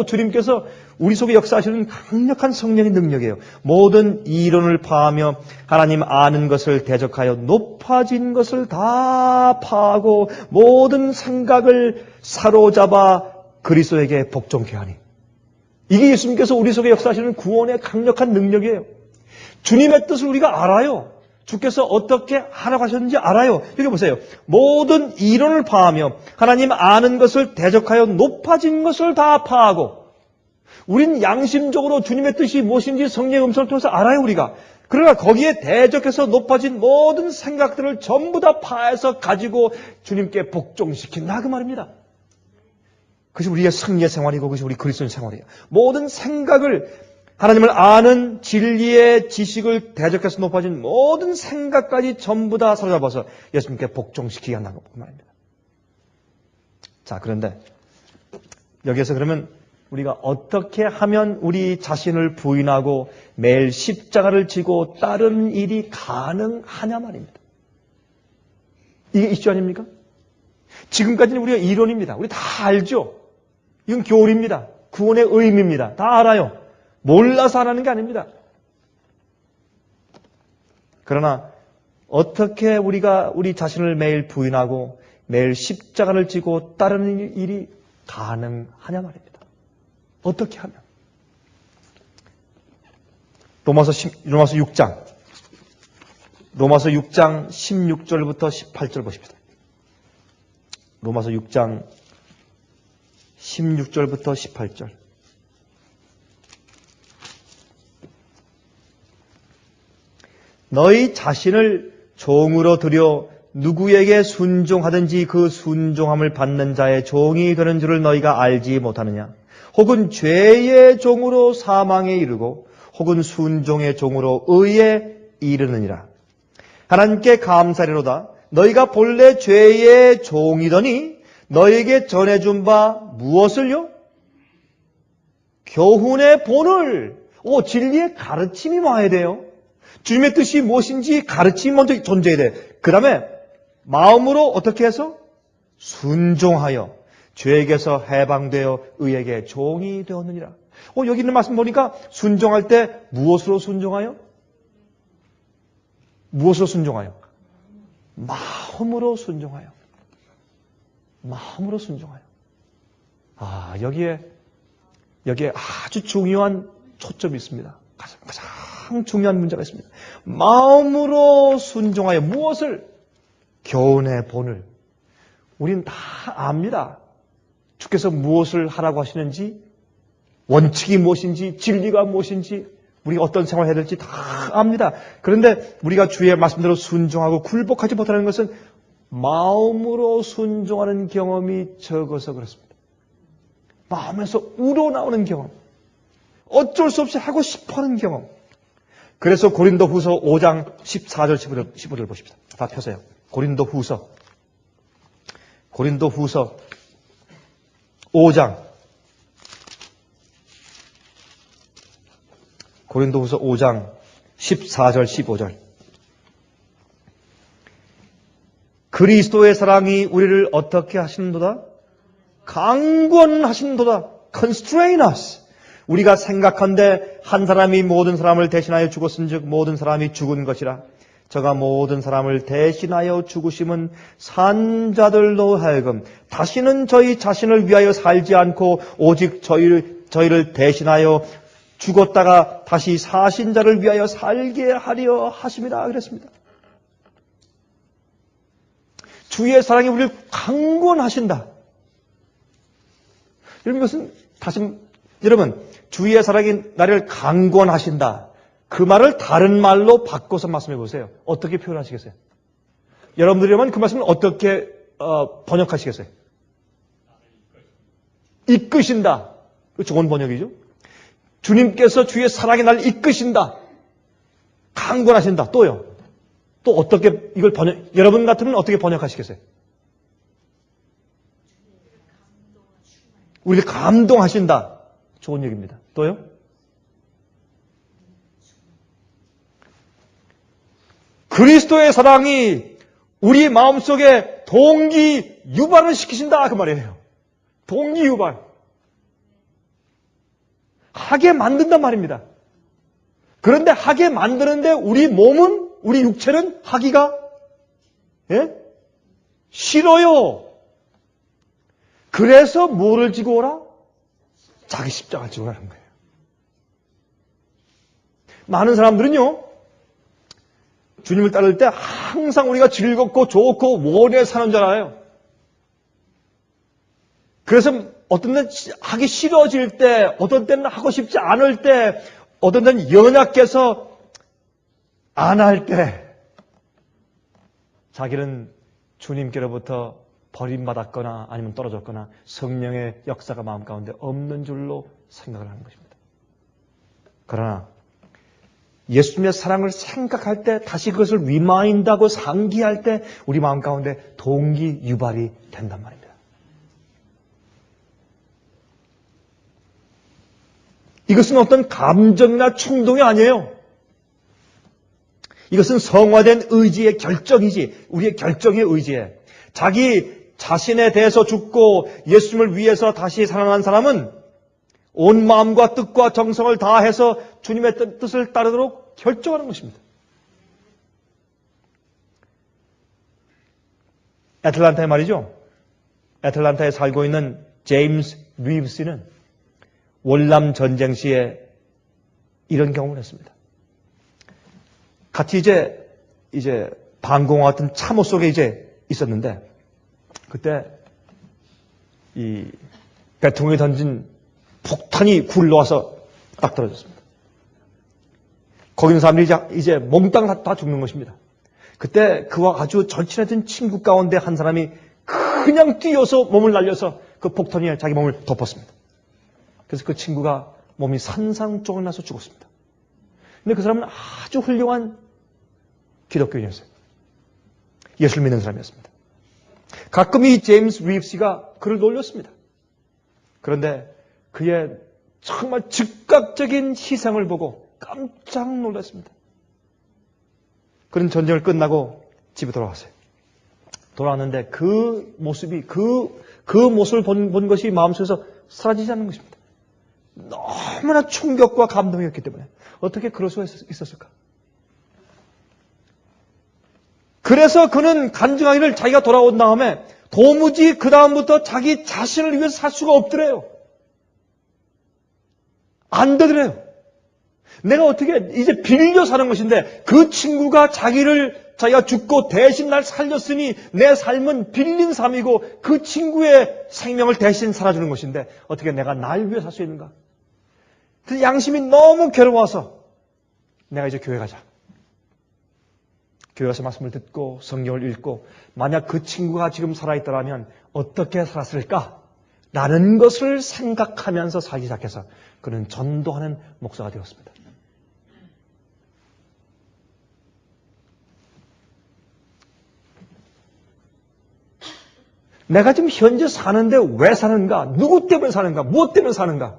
주님께서 우리 속에 역사하시는 강력한 성령의 능력이에요. 모든 이론을 파하며 하나님 아는 것을 대적하여 높아진 것을 다 파하고 모든 생각을 사로잡아 그리스도에게 복종케 하니. 이게 예수님께서 우리 속에 역사하시는 구원의 강력한 능력이에요. 주님의 뜻을 우리가 알아요. 주께서 어떻게 하라고 하셨는지 알아요. 여기 보세요. 모든 이론을 파하며 하나님 아는 것을 대적하여 높아진 것을 다 파하고. 우린 양심적으로 주님의 뜻이 무엇인지 성령의 음성을 통해서 알아요, 우리가. 그러나 거기에 대적해서 높아진 모든 생각들을 전부 다 파해서 가지고 주님께 복종시킨다 그 말입니다. 그것이 우리의 승리의 생활이고 그것이 우리 그리스도인 생활이에요. 모든 생각을 하나님을 아는 진리의 지식을 대적해서 높아진 모든 생각까지 전부 다 사로잡아서 예수님께 복종시키게 한다는 그 말입니다. 자, 그런데 여기에서 그러면 우리가 어떻게 하면 우리 자신을 부인하고 매일 십자가를 지고 따르는 일이 가능하냐 말입니다. 이게 이슈 아닙니까? 지금까지는 우리가 이론입니다. 우리 다 알죠? 이건 교리입니다. 구원의 의미입니다. 다 알아요. 몰라서 안 하는 게 아닙니다. 그러나 어떻게 우리가 우리 자신을 매일 부인하고 매일 십자가를 지고 따르는 일이 가능하냐 말입니다. 어떻게 하면? 로마서 6장 16절부터 18절 보십시다. 로마서 6장 16절부터 18절. 너희 자신을 종으로 들여 누구에게 순종하든지 그 순종함을 받는 자의 종이 되는 줄을 너희가 알지 못하느냐? 혹은 죄의 종으로 사망에 이르고 혹은 순종의 종으로 의에 이르느니라. 하나님께 감사리로다. 너희가 본래 죄의 종이더니 너희에게 전해준 바 무엇을요? 교훈의 본을, 진리의 가르침이 와야 돼요. 주님의 뜻이 무엇인지 가르침이 먼저 존재해야 돼. 그 다음에 마음으로 어떻게 해서? 순종하여 죄에게서 해방되어 의에게 종이 되었느니라. 여기 있는 말씀 보니까 순종할 때 무엇으로 순종하여? 무엇으로 순종하여? 마음으로 순종하여. 마음으로 순종하여. 여기에 아주 중요한 초점이 있습니다. 가장 중요한 문제가 있습니다. 마음으로 순종하여 무엇을? 교훈의 본을. 우린 다 압니다. 주께서 무엇을 하라고 하시는지, 원칙이 무엇인지, 진리가 무엇인지, 우리가 어떤 생활을 해야 될지 다 압니다. 그런데 우리가 주의 말씀대로 순종하고 굴복하지 못하는 것은 마음으로 순종하는 경험이 적어서 그렇습니다. 마음에서 우러나오는 경험. 어쩔 수 없이 하고 싶어하는 경험. 그래서 고린도후서 5장 14절 15절 보십시다. 다 펴세요. 고린도후서 5장 14절 15절. 그리스도의 사랑이 우리를 어떻게 하시는도다? 강권하시는도다. Constrain us. 우리가 생각한데 한 사람이 모든 사람을 대신하여 죽었은즉 모든 사람이 죽은 것이라. 저가 모든 사람을 대신하여 죽으심은 산 자들로 하여금 다시는 저희 자신을 위하여 살지 않고 오직 저희를 대신하여 죽었다가 다시 사신 자를 위하여 살게 하려 하심이라 그랬습니다. 주의 사랑이 우리를 강권하신다. 여러분 이것은 여러분 주의 사랑이 나를 강권하신다. 그 말을 다른 말로 바꿔서 말씀해 보세요. 어떻게 표현하시겠어요? 여러분들이라면 그 말씀을 어떻게 번역하시겠어요? 이끄신다. 좋은 번역이죠. 주님께서 주의 사랑이 날 이끄신다. 강권하신다. 또요. 또 어떻게 이걸 여러분 같으면 어떻게 번역하시겠어요? 우리를 감동하신다. 좋은 얘기입니다. 또요? 그리스도의 사랑이 우리 마음속에 동기 유발을 시키신다. 그 말이에요. 동기 유발. 하게 만든단 말입니다. 그런데 하게 만드는데 우리 몸은, 우리 육체는 하기가 싫어요. 그래서 뭐를 지고 오라? 자기 십자가를 지고 가는 거예요. 많은 사람들은요, 주님을 따를 때 항상 우리가 즐겁고 좋고 원해 사는 줄 알아요. 그래서 어떤 때는 하기 싫어질 때, 어떤 때는 하고 싶지 않을 때, 어떤 때는 연약해서 안 할 때, 자기는 주님께로부터 버림받았거나 아니면 떨어졌거나 성령의 역사가 마음 가운데 없는 줄로 생각을 하는 것입니다. 그러나 예수님의 사랑을 생각할 때, 다시 그것을 리마인드하고 상기할 때 우리 마음 가운데 동기 유발이 된단 말입니다. 이것은 어떤 감정이나 충동이 아니에요. 이것은 성화된 의지의 결정이지, 우리의 결정의 의지에. 자기 자신에 대해서 죽고 예수님을 위해서 다시 살아난 사람은 온 마음과 뜻과 정성을 다해서 주님의 뜻을 따르도록 결정하는 것입니다. 애틀란타에 말이죠. 애틀란타에 살고 있는 제임스 리브스는 월남 전쟁 시에 이런 경험을 했습니다. 같이 이제 방공호 같은 참호 속에 있었는데, 그때 이 배통에 던진 폭탄이 굴러와서 딱 떨어졌습니다. 거기 있는 사람들이 이제 몽땅 다 죽는 것입니다. 그때 그와 아주 절친했던 친구 가운데 한 사람이 그냥 뛰어서 몸을 날려서 그 폭탄이 자기 몸을 덮었습니다. 그래서 그 친구가 몸이 산산조각 나서 죽었습니다. 근데 그 사람은 아주 훌륭한 기독교인이었어요. 예수를 믿는 사람이었습니다. 가끔 이 제임스 리브스가 그를 놀렸습니다. 그런데 그의 정말 즉각적인 희생을 보고 깜짝 놀랐습니다. 그는 전쟁을 끝나고 집에 돌아왔어요. 돌아왔는데 그 모습이, 그 모습을 본 것이 마음속에서 사라지지 않는 것입니다. 너무나 충격과 감동이었기 때문에 어떻게 그럴 수가 있었을까? 그래서 그는 간증하기를 자기가 돌아온 다음에 도무지 그 다음부터 자기 자신을 위해서 살 수가 없더래요. 안 되더래요. 내가 어떻게 이제 빌려 사는 것인데 그 친구가 자기가 죽고 대신 날 살렸으니 내 삶은 빌린 삶이고 그 친구의 생명을 대신 살아주는 것인데 어떻게 내가 날 위해 살 수 있는가? 그 양심이 너무 괴로워서 내가 이제 교회 가자. 교회 가서 말씀을 듣고 성경을 읽고 만약 그 친구가 지금 살아있더라면 어떻게 살았을까? 라는 것을 생각하면서 살기 시작해서 그는 전도하는 목사가 되었습니다. 내가 지금 현재 사는데 왜 사는가? 누구 때문에 사는가? 무엇 때문에 사는가?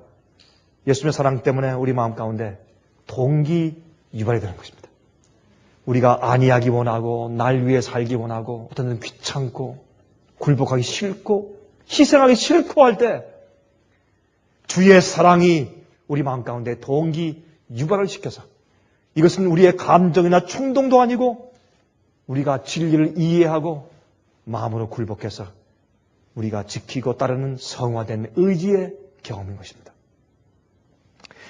예수님의 사랑 때문에 우리 마음 가운데 동기 유발이 되는 것입니다. 우리가 안위하기 원하고 날 위해 살기 원하고 어떤 때는 귀찮고 굴복하기 싫고 희생하기 싫고 할 때 주의 사랑이 우리 마음 가운데 동기 유발을 시켜서 이것은 우리의 감정이나 충동도 아니고 우리가 진리를 이해하고 마음으로 굴복해서 우리가 지키고 따르는 성화된 의지의 경험인 것입니다.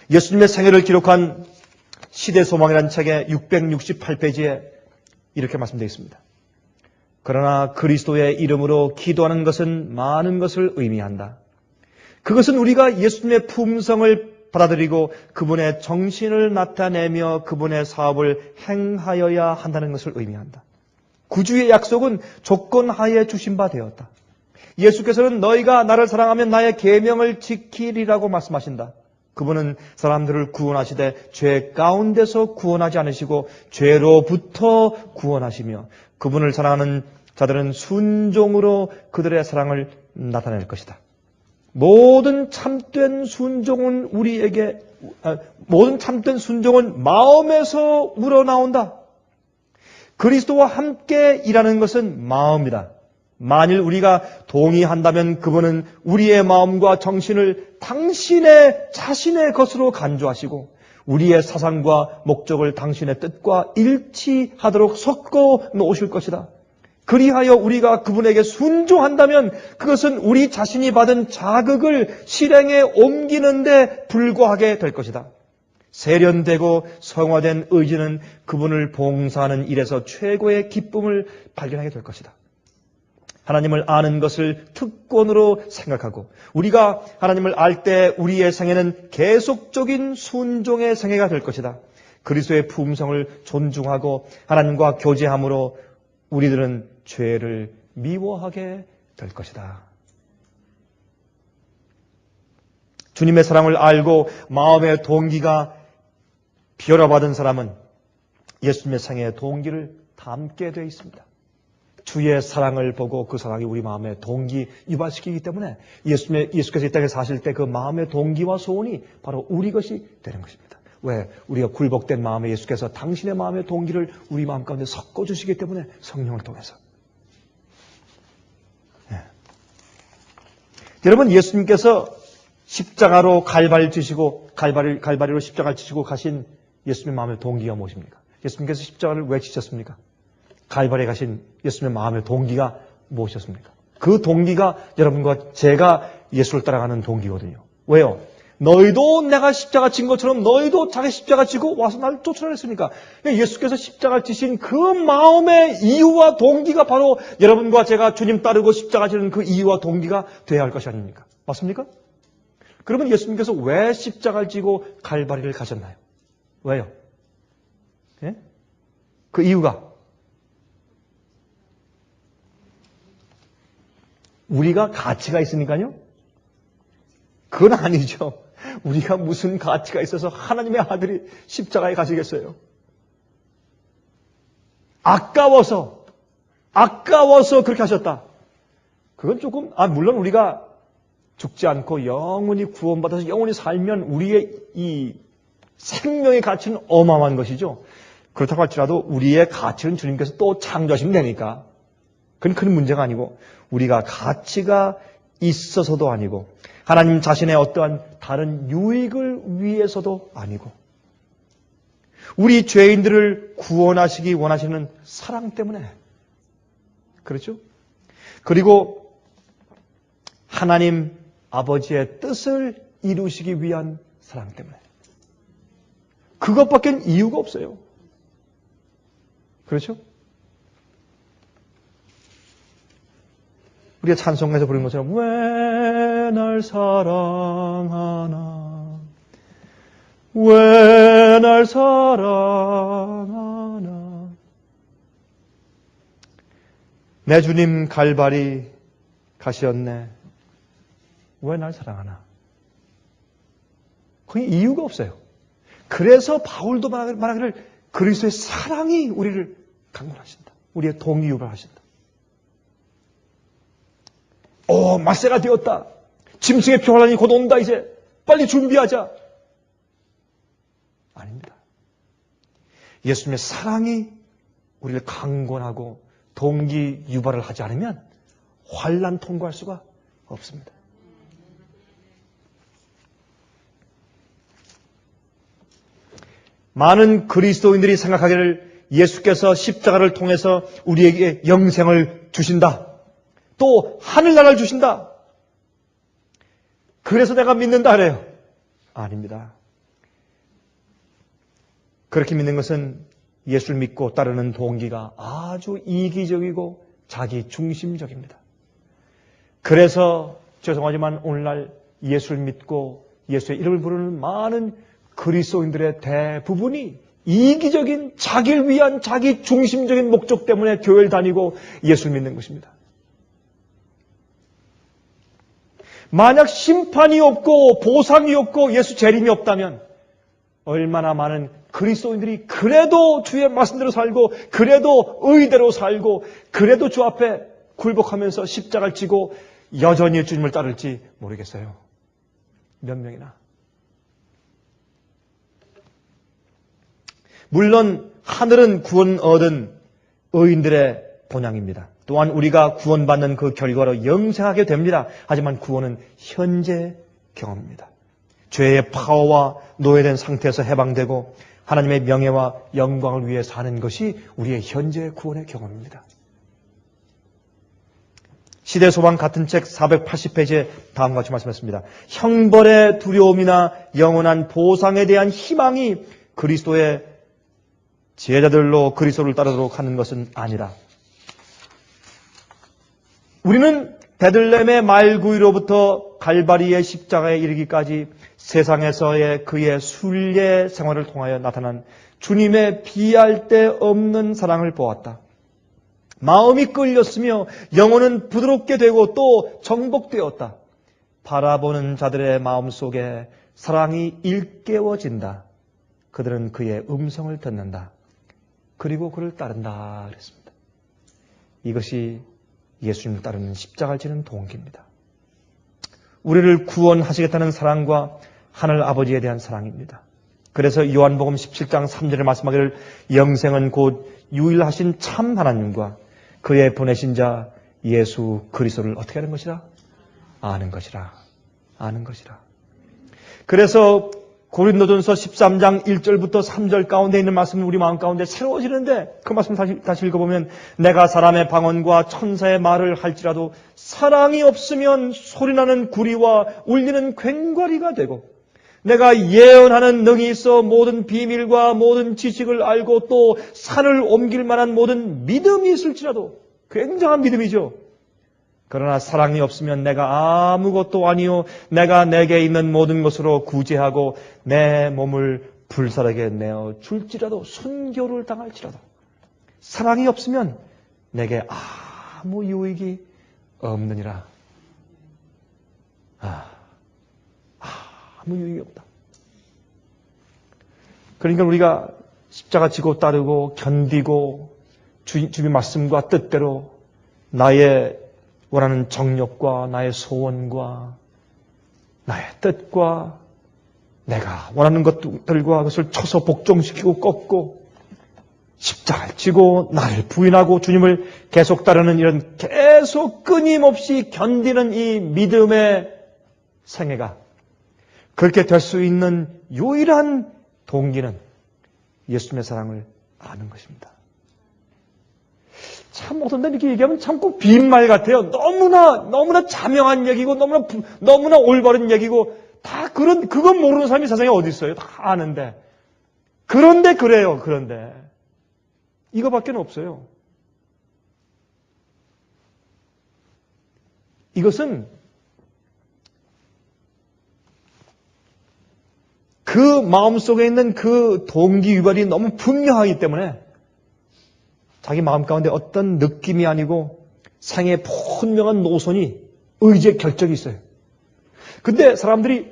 예수님의 생애를 기록한 시대소망이라는 책의 668페이지에 이렇게 말씀되어 있습니다. 그러나 그리스도의 이름으로 기도하는 것은 많은 것을 의미한다. 그것은 우리가 예수님의 품성을 받아들이고 그분의 정신을 나타내며 그분의 사업을 행하여야 한다는 것을 의미한다. 구주의 약속은 조건하에 주신 바 되었다. 예수께서는 너희가 나를 사랑하면 나의 계명을 지키리라고 말씀하신다. 그분은 사람들을 구원하시되 죄 가운데서 구원하지 않으시고 죄로부터 구원하시며 그분을 사랑하는 자들은 순종으로 그들의 사랑을 나타낼 것이다. 모든 참된 순종은 마음에서 우러나온다. 그리스도와 함께 일하는 것은 마음이다. 만일 우리가 동의한다면 그분은 우리의 마음과 정신을 당신의 자신의 것으로 간주하시고 우리의 사상과 목적을 당신의 뜻과 일치하도록 섞어 놓으실 것이다. 그리하여 우리가 그분에게 순종한다면 그것은 우리 자신이 받은 자극을 실행에 옮기는 데 불과하게 될 것이다. 세련되고 성화된 의지는 그분을 봉사하는 일에서 최고의 기쁨을 발견하게 될 것이다. 하나님을 아는 것을 특권으로 생각하고 우리가 하나님을 알 때 우리의 생애는 계속적인 순종의 생애가 될 것이다. 그리스도의 품성을 존중하고 하나님과 교제함으로 우리들은 죄를 미워하게 될 것이다. 주님의 사랑을 알고 마음의 동기가 변화받은 사람은 예수님의 생애의 동기를 담게 되어 있습니다. 주의 사랑을 보고 그 사랑이 우리 마음의 동기 유발시키기 때문에 예수께서 이 땅에 사실 때 그 마음의 동기와 소원이 바로 우리 것이 되는 것입니다. 왜? 우리가 굴복된 마음에 예수께서 당신의 마음의 동기를 우리 마음 가운데 섞어주시기 때문에 성령을 통해서. 네. 여러분, 예수님께서 십자가로 갈바리를 지시고 갈바리로 십자가를 지시고 가신 예수님의 마음의 동기가 무엇입니까? 예수님께서 십자가를 왜 지셨습니까? 갈바리에 가신 예수님의 마음의 동기가 무엇이었습니까? 그 동기가 여러분과 제가 예수를 따라가는 동기거든요. 왜요? 너희도 내가 십자가 진 것처럼 너희도 자기 십자가 지고 와서 나를 쫓으라 했으니까. 예수께서 십자가 지신 그 마음의 이유와 동기가 바로 여러분과 제가 주님 따르고 십자가 지는 그 이유와 동기가 되어야 할 것이 아닙니까? 맞습니까? 그러면 예수님께서 왜 십자가를 지고 갈바리를 가셨나요? 왜요? 예? 그 이유가 우리가 가치가 있으니까요? 그건 아니죠. 우리가 무슨 가치가 있어서 하나님의 아들이 십자가에 가시겠어요? 아까워서 그렇게 하셨다. 그건 조금, 물론 우리가 죽지 않고 영원히 구원받아서 영원히 살면 우리의 이 생명의 가치는 어마어마한 것이죠. 그렇다고 할지라도 우리의 가치는 주님께서 또 창조하시면 되니까. 그건 큰 문제가 아니고 우리가 가치가 있어서도 아니고 하나님 자신의 어떠한 다른 유익을 위해서도 아니고 우리 죄인들을 구원하시기 원하시는 사랑 때문에 그렇죠? 그리고 하나님 아버지의 뜻을 이루시기 위한 사랑 때문에 그것밖엔 이유가 없어요. 그렇죠? 우리가 찬송에서 부르는 것처럼 왜 날 사랑하나 왜 날 사랑하나 내 주님 갈바리 가시었네 왜 날 사랑하나 거기 이유가 없어요. 그래서 바울도 말하기를 그리스도의 사랑이 우리를 강건하신다. 우리의 동기유발하신다. 말세가 되었다. 짐승의 표환란이 곧 온다. 이제 빨리 준비하자. 아닙니다. 예수님의 사랑이 우리를 강건하고 동기 유발을 하지 않으면 환난 통과할 수가 없습니다. 많은 그리스도인들이 생각하기를 예수께서 십자가를 통해서 우리에게 영생을 주신다. 또 하늘나라를 주신다. 그래서 내가 믿는다 그래요. 아닙니다. 그렇게 믿는 것은 예수를 믿고 따르는 동기가 아주 이기적이고 자기 중심적입니다. 그래서 죄송하지만 오늘날 예수를 믿고 예수의 이름을 부르는 많은 그리스도인들의 대부분이 이기적인 자기를 위한 자기 중심적인 목적 때문에 교회를 다니고 예수를 믿는 것입니다. 만약 심판이 없고 보상이 없고 예수 재림이 없다면 얼마나 많은 그리스도인들이 그래도 주의 말씀대로 살고 그래도 의대로 살고 그래도 주 앞에 굴복하면서 십자가를 지고 여전히 주님을 따를지 모르겠어요. 몇 명이나. 물론 하늘은 구원 얻은 의인들의 본향입니다. 또한 우리가 구원받는 그 결과로 영생하게 됩니다. 하지만 구원은 현재 경험입니다. 죄의 파워와 노예된 상태에서 해방되고 하나님의 명예와 영광을 위해 사는 것이 우리의 현재 구원의 경험입니다. 시대소방 같은 책 480페이지에 다음과 같이 말씀했습니다. 형벌의 두려움이나 영원한 보상에 대한 희망이 그리스도의 제자들로 그리스도를 따르도록 하는 것은 아니라 우리는 베들레헴의 말구이로부터 갈바리의 십자가에 이르기까지 세상에서의 그의 순례 생활을 통하여 나타난 주님의 비할 데 없는 사랑을 보았다. 마음이 끌렸으며 영혼은 부드럽게 되고 또 정복되었다. 바라보는 자들의 마음속에 사랑이 일깨워진다. 그들은 그의 음성을 듣는다. 그리고 그를 따른다 그랬습니다. 이것이 예수님을 따르는 십자가를 지는 동기입니다. 우리를 구원하시겠다는 사랑과 하늘 아버지에 대한 사랑입니다. 그래서 요한복음 17장 3절에 말씀하기를 영생은 곧 유일하신 참 하나님과 그의 보내신 자 예수 그리스도를 어떻게 하는 것이라? 아는 것이라. 아는 것이라. 그래서 고린도전서 13장 1절부터 3절 가운데 있는 말씀이 우리 마음 가운데 새로워지는데 그 말씀을 다시 읽어보면 내가 사람의 방언과 천사의 말을 할지라도 사랑이 없으면 소리나는 구리와 울리는 괭과리가 되고 내가 예언하는 능이 있어 모든 비밀과 모든 지식을 알고 또 산을 옮길 만한 모든 믿음이 있을지라도 굉장한 믿음이죠. 그러나 사랑이 없으면 내가 아무것도 아니요 내가 내게 있는 모든 것으로 구제하고 내 몸을 불사르게 내어 줄지라도 순교를 당할지라도 사랑이 없으면 내게 아무 유익이 없느니라. 아무 유익이 없다. 그러니까 우리가 십자가 지고 따르고 견디고 주님의 말씀과 뜻대로 나의 원하는 정욕과 나의 소원과 나의 뜻과 내가 원하는 것들과 그것을 쳐서 복종시키고 꺾고 십자가를 지고 나를 부인하고 주님을 계속 따르는 이런 계속 끊임없이 견디는 이 믿음의 생애가 그렇게 될 수 있는 유일한 동기는 예수님의 사랑을 아는 것입니다. 참 어떤 데 이렇게 얘기하면 참 꼭 빈말 같아요. 너무나 자명한 얘기고 너무나 올바른 얘기고 다 그건 모르는 사람이 세상에 어디 있어요? 다 아는데. 그런데 그래요. 그런데 이거밖에 없어요. 이것은 그 마음속에 있는 그 동기 유발이 너무 분명하기 때문에 자기 마음 가운데 어떤 느낌이 아니고 생의 분명한 노선이 의지의 결정이 있어요. 근데 사람들이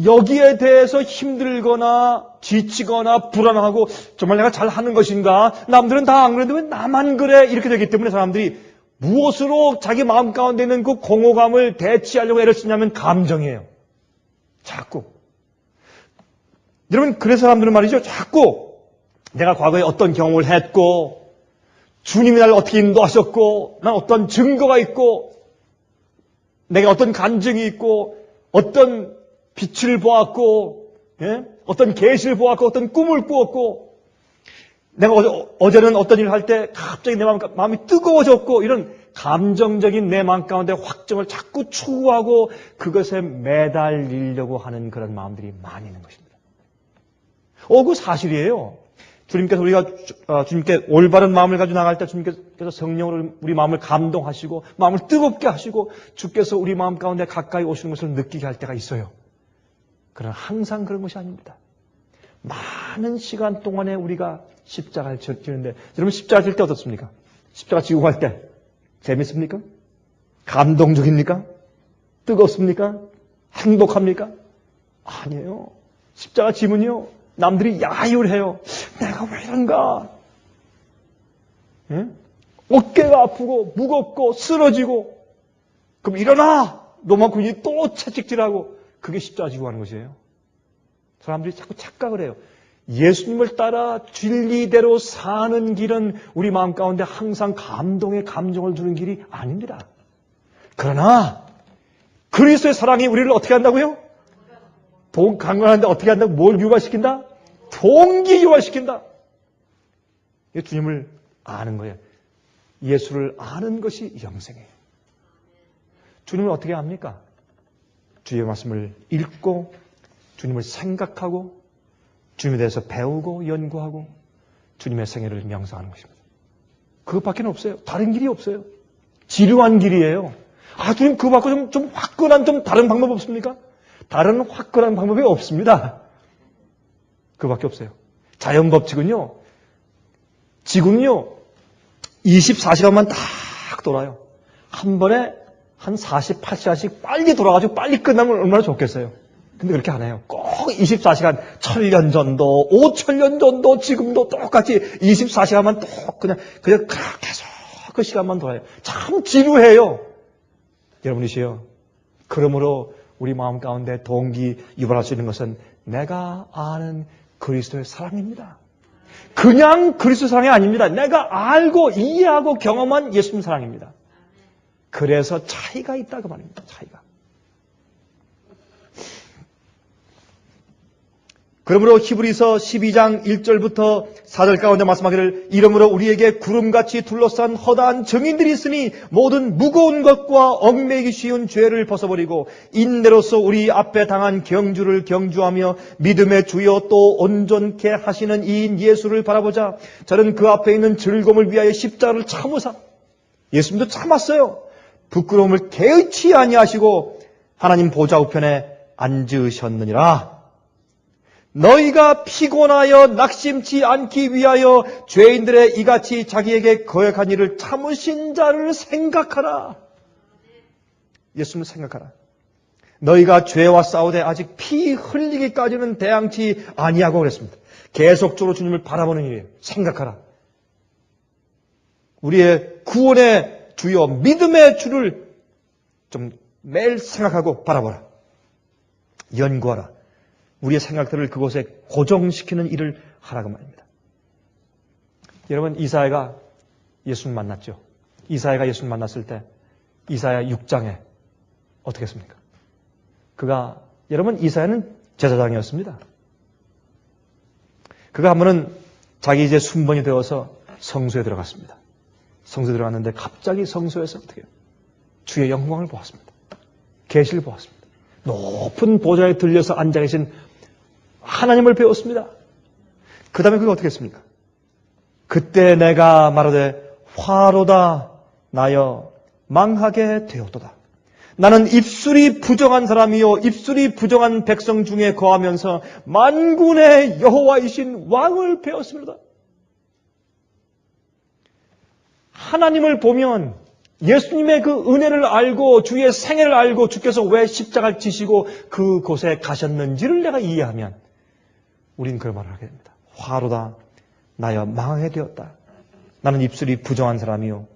여기에 대해서 힘들거나 지치거나 불안하고 정말 내가 잘하는 것인가? 남들은 다 안 그랬는데 왜 나만 그래? 이렇게 되기 때문에 사람들이 무엇으로 자기 마음 가운데 있는 그 공허감을 대치하려고 애를 쓰냐면 감정이에요. 자꾸. 여러분 그래서 사람들은 말이죠. 자꾸 내가 과거에 어떤 경험을 했고 주님이 나를 어떻게 인도하셨고 난 어떤 증거가 있고 내가 어떤 간증이 있고 어떤 빛을 보았고 어떤 계시를 보았고 어떤 꿈을 꾸었고 내가 어제는 어떤 일을 할 때 갑자기 내 마음이 뜨거워졌고 이런 감정적인 내 마음 가운데 확정을 자꾸 추구하고 그것에 매달리려고 하는 그런 마음들이 많이 있는 것입니다. 그거 사실이에요. 주님께 올바른 마음을 가지고 나갈 때 주님께서 성령으로 우리 마음을 감동하시고 마음을 뜨겁게 하시고 주께서 우리 마음 가운데 가까이 오시는 것을 느끼게 할 때가 있어요. 그러나 항상 그런 것이 아닙니다. 많은 시간 동안에 우리가 십자가를 지는데, 여러분 십자가 질 때 어떻습니까? 십자가 지고 갈 때 재밌습니까? 감동적입니까? 뜨겁습니까? 행복합니까? 아니에요. 십자가 지면요, 남들이 야유를 해요. 내가 왜 이런가? 예? 어깨가 아프고 무겁고 쓰러지고, 그럼 일어나! 로마 군인이 또 채찍질하고, 그게 십자가 지고 가는 것이에요. 사람들이 자꾸 착각을 해요. 예수님을 따라 진리대로 사는 길은 우리 마음 가운데 항상 감동의 감정을 주는 길이 아닙니다. 그러나 그리스도의 사랑이 우리를 어떻게 한다고요? 강건한데 어떻게 한다고? 뭘 유발시킨다? 동기 유발시킨다. 주님을 아는 거예요. 예수를 아는 것이 영생이에요. 주님을 어떻게 합니까? 주의 말씀을 읽고 주님을 생각하고 주님에 대해서 배우고 연구하고 주님의 생애를 명상하는 것입니다. 그것밖에 없어요. 다른 길이 없어요. 지루한 길이에요. 주님 그거 받고 좀 화끈한 좀 다른 방법 없습니까? 다른 화끈한 방법이 없습니다. 그거밖에 없어요. 자연 법칙은요, 지구는요 24시간만 딱 돌아요. 한 번에 한 48시간씩 빨리 돌아가지고 빨리 끝나면 얼마나 좋겠어요. 근데 그렇게 안 해요. 꼭 24시간, 1000년 전도, 5000년 전도, 지금도 똑같이 24시간만 또 그냥 계속 그 시간만 돌아요. 참 지루해요. 여러분이시여, 그러므로 우리 마음 가운데 동기 유발할 수 있는 것은 내가 아는 그리스도의 사랑입니다. 그냥 그리스도 사랑이 아닙니다. 내가 알고 이해하고 경험한 예수님 사랑입니다. 그래서 차이가 있다고 말입니다. 차이가. 그러므로 히브리서 12장 1절부터 4절 가운데 말씀하기를 이러므로 우리에게 구름같이 둘러싼 허다한 증인들이 있으니 모든 무거운 것과 얽매이기 쉬운 죄를 벗어버리고 인내로서 우리 앞에 당한 경주를 경주하며 믿음의 주여 또 온전케 하시는 이인 예수를 바라보자. 저는 그 앞에 있는 즐거움을 위하여 십자가를 참으사. 예수님도 참았어요. 부끄러움을 개의치 아니하시고 하나님 보좌 우편에 앉으셨느니라. 너희가 피곤하여 낙심치 않기 위하여 죄인들의 이같이 자기에게 거역한 일을 참으신 자를 생각하라. 예수님을 생각하라. 너희가 죄와 싸우되 아직 피 흘리기까지는 대항치 아니하고 그랬습니다. 계속적으로 주님을 바라보는 일이에요. 생각하라. 우리의 구원의 주여 믿음의 주를 좀 매일 생각하고 바라보라. 연구하라. 우리의 생각들을 그곳에 고정시키는 일을 하라고 말입니다. 여러분, 이사야가 예수를 만났죠. 이사야가 예수를 만났을 때 이사야 6장에 어떻게 했습니까? 여러분, 이사야는 제사장이었습니다. 그가 한 번은 자기 이제 순번이 되어서 성소에 들어갔습니다. 성소에 들어갔는데 갑자기 성소에서 어떻게 해요? 주의 영광을 보았습니다. 계시를 보았습니다. 높은 보좌에 들려서 앉아 계신 하나님을 배웠습니다. 그 다음에 그가 어떻게 했습니까? 그때 내가 말하되 화로다 나여 망하게 되었도다. 나는 입술이 부정한 사람이요 입술이 부정한 백성 중에 거하면서 만군의 여호와이신 왕을 배웠습니다. 하나님을 보면 예수님의 그 은혜를 알고 주의 생애를 알고 주께서 왜 십자가를 지시고 그곳에 가셨는지를 내가 이해하면 우리는 그런 말을 하게 됩니다. 화로다 나여 망하게 되었다. 나는 입술이 부정한 사람이요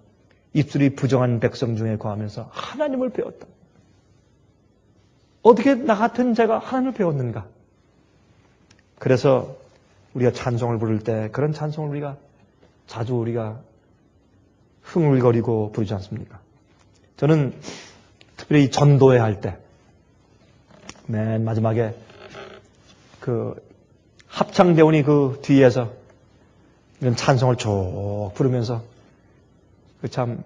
입술이 부정한 백성 중에 거하면서 하나님을 배웠다. 어떻게 나 같은 자가 하나님을 배웠는가? 그래서 우리가 찬송을 부를 때 그런 찬송을 우리가 자주 흥얼거리고 부르지 않습니까? 저는 특별히 전도회 할 때 맨 마지막에 그 합창대원이 그 뒤에서 이런 찬송을 쭉 부르면서 그 참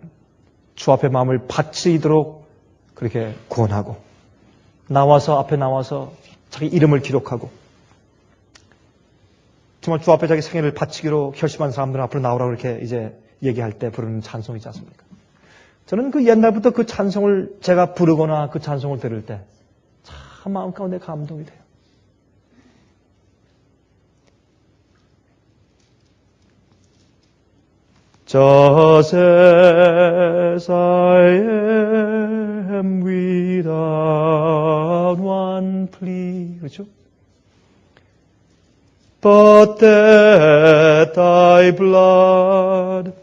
주 앞에 마음을 바치도록 그렇게 구원하고 앞에 나와서 자기 이름을 기록하고 정말 주 앞에 자기 생애를 바치기로 결심한 사람들 앞으로 나오라고 이렇게 이제 얘기할 때 부르는 찬송이지 않습니까? 저는 그 옛날부터 그 찬송을 제가 부르거나 그 찬송을 들을 때 참 마음 가운데 감동이 돼요. Just as I am without one plea. 그렇죠? But that thy blood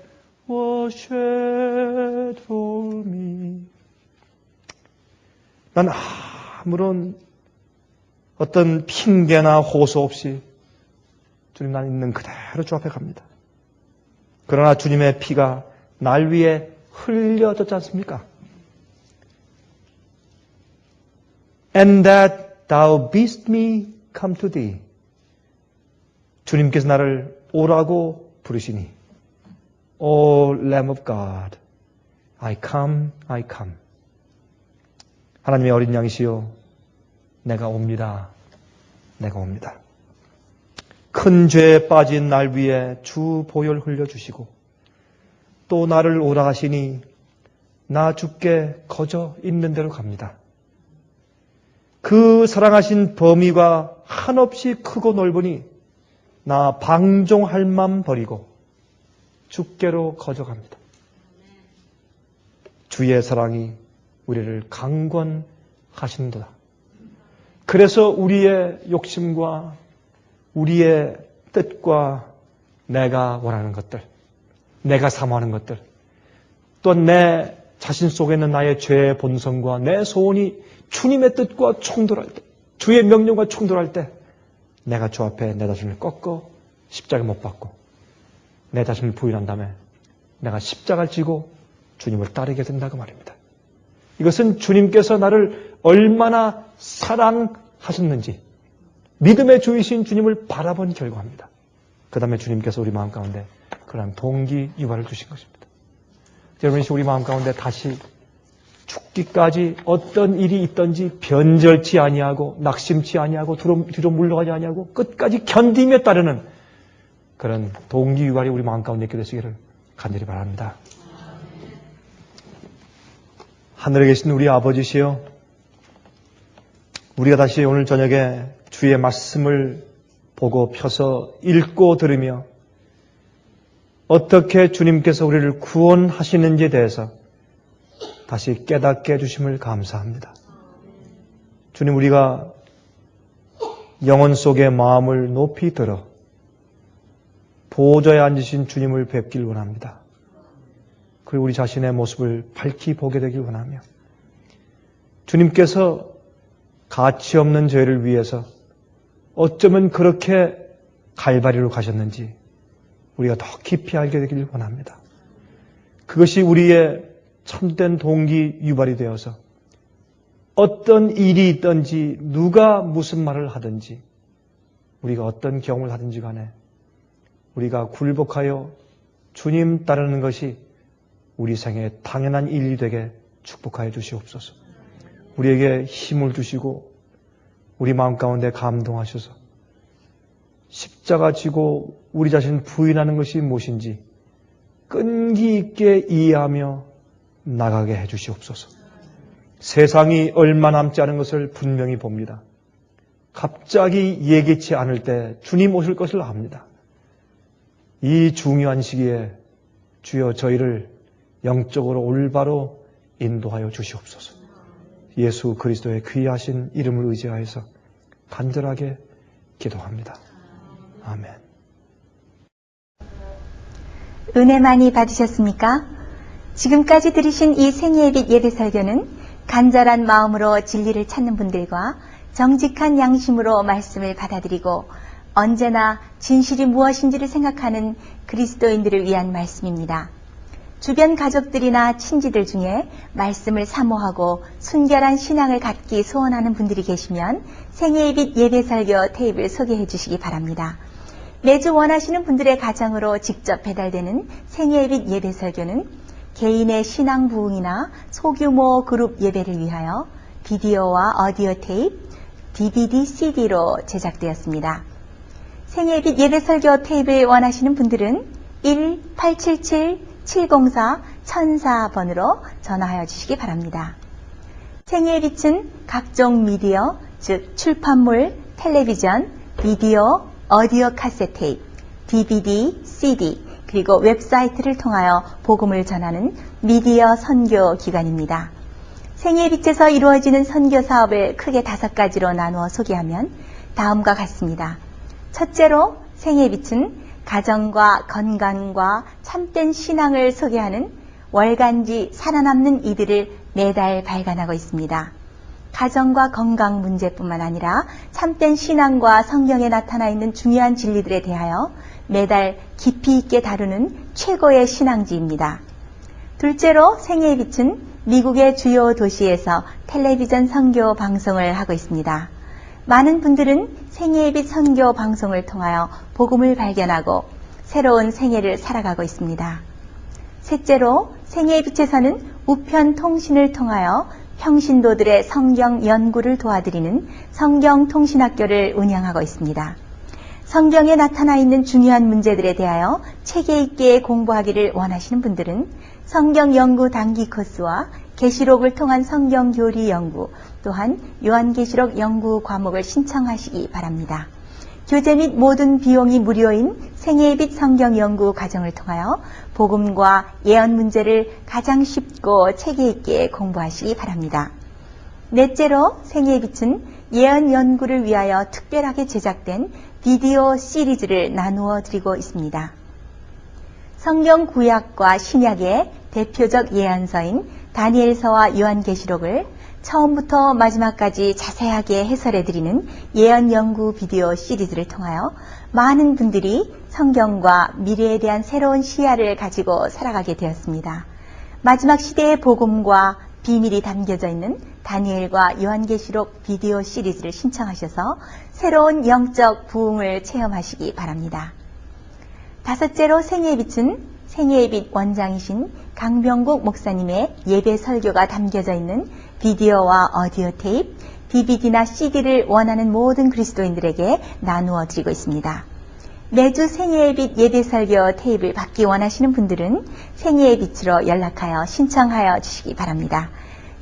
was shed for me. 난 아무런 어떤 핑계나 호소 없이 주님, 난 있는 그대로 주 앞에 갑니다. 그러나 주님의 피가 날 위해 흘려졌지 않습니까? And that thou bidst me come to thee. 주님께서 나를 오라고 부르시니, O Lamb of God, I come, I come. 하나님의 어린 양이시여, 내가 옵니다. 내가 옵니다. 큰 죄에 빠진 날 위에 주 보혈 흘려주시고 또 나를 오라 하시니 나 주께 거저 있는 대로 갑니다. 그 사랑하신 범위가 한없이 크고 넓으니 나 방종할 맘 버리고 주께로 거저 갑니다. 주의 사랑이 우리를 강권하신도다. 그래서 우리의 욕심과 우리의 뜻과 내가 원하는 것들, 내가 사모하는 것들, 또 내 자신 속에 있는 나의 죄의 본성과 내 소원이 주님의 뜻과 충돌할 때, 주의 명령과 충돌할 때 내가 주 앞에 내 자신을 꺾어 십자가에 못 박고 내 자신을 부인한 다음에 내가 십자가를 지고 주님을 따르게 된다고 말입니다. 이것은 주님께서 나를 얼마나 사랑하셨는지 믿음의 주이신 주님을 바라본 결과입니다. 그 다음에 주님께서 우리 마음 가운데 그러한 동기 유발을 주신 것입니다. 여러분, 우리 마음 가운데 다시 죽기까지 어떤 일이 있든지 변절치 아니하고 낙심치 아니하고 뒤로 물러가지 아니하고 끝까지 견디며 따르는 그런 동기 유발이 우리 마음 가운데 있게 되시기를 간절히 바랍니다. 하늘에 계신 우리 아버지시여, 우리가 다시 오늘 저녁에 주의 말씀을 보고 펴서 읽고 들으며 어떻게 주님께서 우리를 구원하시는지에 대해서 다시 깨닫게 해주심을 감사합니다. 주님, 우리가 영혼 속의 마음을 높이 들어 보좌에 앉으신 주님을 뵙길 원합니다. 그리고 우리 자신의 모습을 밝히 보게 되길 원하며 주님께서 가치 없는 죄를 위해서 어쩌면 그렇게 갈바리로 가셨는지 우리가 더 깊이 알게 되길 원합니다. 그것이 우리의 참된 동기 유발이 되어서 어떤 일이 있든지 누가 무슨 말을 하든지 우리가 어떤 경험을 하든지 간에 우리가 굴복하여 주님 따르는 것이 우리 생에 당연한 일이 되게 축복하여 주시옵소서. 우리에게 힘을 주시고 우리 마음 가운데 감동하셔서 십자가 지고 우리 자신 부인하는 것이 무엇인지 끈기 있게 이해하며 나가게 해주시옵소서. 세상이 얼마 남지 않은 것을 분명히 봅니다. 갑자기 예기치 않을 때 주님 오실 것을 압니다. 이 중요한 시기에 주여 저희를 영적으로 올바로 인도하여 주시옵소서. 예수 그리스도의 귀하신 이름을 의지하여서 간절하게 기도합니다. 아멘. 은혜 많이 받으셨습니까? 지금까지 들으신 이 생애의 예배 설교는 간절한 마음으로 진리를 찾는 분들과 정직한 양심으로 말씀을 받아들이고 언제나 진실이 무엇인지를 생각하는 그리스도인들을 위한 말씀입니다. 주변 가족들이나 친지들 중에 말씀을 사모하고 순결한 신앙을 갖기 소원하는 분들이 계시면 생애의 빛 예배 설교 테이프를 소개해 주시기 바랍니다. 매주 원하시는 분들의 가정으로 직접 배달되는 생애의 빛 예배 설교는 개인의 신앙 부흥이나 소규모 그룹 예배를 위하여 비디오와 오디오 테이프, DVD, CD로 제작되었습니다. 생애의 빛 예배 설교 테이프를 원하시는 분들은 1-877-704-1004번으로 전화하여 주시기 바랍니다. 생애의 빛은 각종 미디어, 즉 출판물, 텔레비전, 비디오, 오디오 카세트 테이프, DVD, CD, 그리고 웹사이트를 통하여 복음을 전하는 미디어 선교 기관입니다. 생애의 빛에서 이루어지는 선교 사업을 크게 5가지로 나누어 소개하면 다음과 같습니다. 첫째로 생애의 빛은 가정과 건강과 참된 신앙을 소개하는 월간지 살아남는 이들을 매달 발간하고 있습니다. 가정과 건강 문제뿐만 아니라 참된 신앙과 성경에 나타나 있는 중요한 진리들에 대하여 매달 깊이 있게 다루는 최고의 신앙지입니다. 둘째로 생애의 빛은 미국의 주요 도시에서 텔레비전 선교 방송을 하고 있습니다. 많은 분들은 생애의 빛 선교 방송을 통하여 복음을 발견하고 새로운 생애를 살아가고 있습니다. 셋째로 생애의 빛에서는 우편 통신을 통하여 평신도들의 성경 연구를 도와드리는 성경통신학교를 운영하고 있습니다. 성경에 나타나 있는 중요한 문제들에 대하여 체계 있게 공부하기를 원하시는 분들은 성경 연구 단기 코스와 계시록을 통한 성경 교리 연구, 또한 요한계시록 연구 과목을 신청하시기 바랍니다. 교재 및 모든 비용이 무료인 생애의 빛 성경 연구 과정을 통하여 복음과 예언 문제를 가장 쉽고 체계 있게 공부하시기 바랍니다. 넷째로 생애의 빛은 예언 연구를 위하여 특별하게 제작된 비디오 시리즈를 나누어 드리고 있습니다. 성경 구약과 신약의 대표적 예언서인 다니엘서와 요한계시록을 처음부터 마지막까지 자세하게 해설해 드리는 예언 연구 비디오 시리즈를 통하여 많은 분들이 성경과 미래에 대한 새로운 시야를 가지고 살아가게 되었습니다. 마지막 시대의 복음과 비밀이 담겨져 있는 다니엘과 요한계시록 비디오 시리즈를 신청하셔서 새로운 영적 부흥을 체험하시기 바랍니다. 다섯째로 생애의 빛은 생애의 빛 원장이신 강병국 목사님의 예배 설교가 담겨져 있는 비디오와 오디오 테이프, DVD나 CD를 원하는 모든 그리스도인들에게 나누어 드리고 있습니다. 매주 생애의 빛 예배 설교 테이프를 받기 원하시는 분들은 생애의 빛으로 연락하여 신청하여 주시기 바랍니다.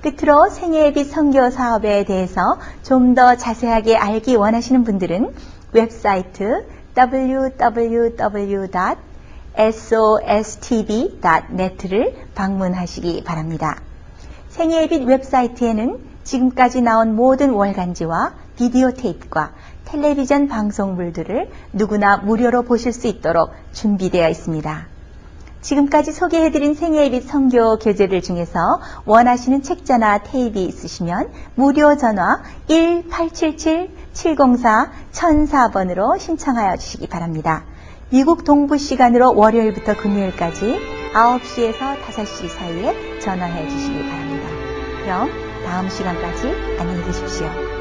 끝으로 생애의 빛 선교 사업에 대해서 좀 더 자세하게 알기 원하시는 분들은 웹사이트 www.sostv.net를 방문하시기 바랍니다. 생애의 빛 웹사이트에는 지금까지 나온 모든 월간지와 비디오 테이프과 텔레비전 방송물들을 누구나 무료로 보실 수 있도록 준비되어 있습니다. 지금까지 소개해드린 생애의 빛 선교 교재들 중에서 원하시는 책자나 테이프 있으시면 무료 전화 1877-704-1004번으로 신청하여 주시기 바랍니다. 미국 동부 시간으로 월요일부터 금요일까지 9시에서 5시 사이에 전화해 주시기 바랍니다. 그럼 다음 시간까지 안녕히 계십시오.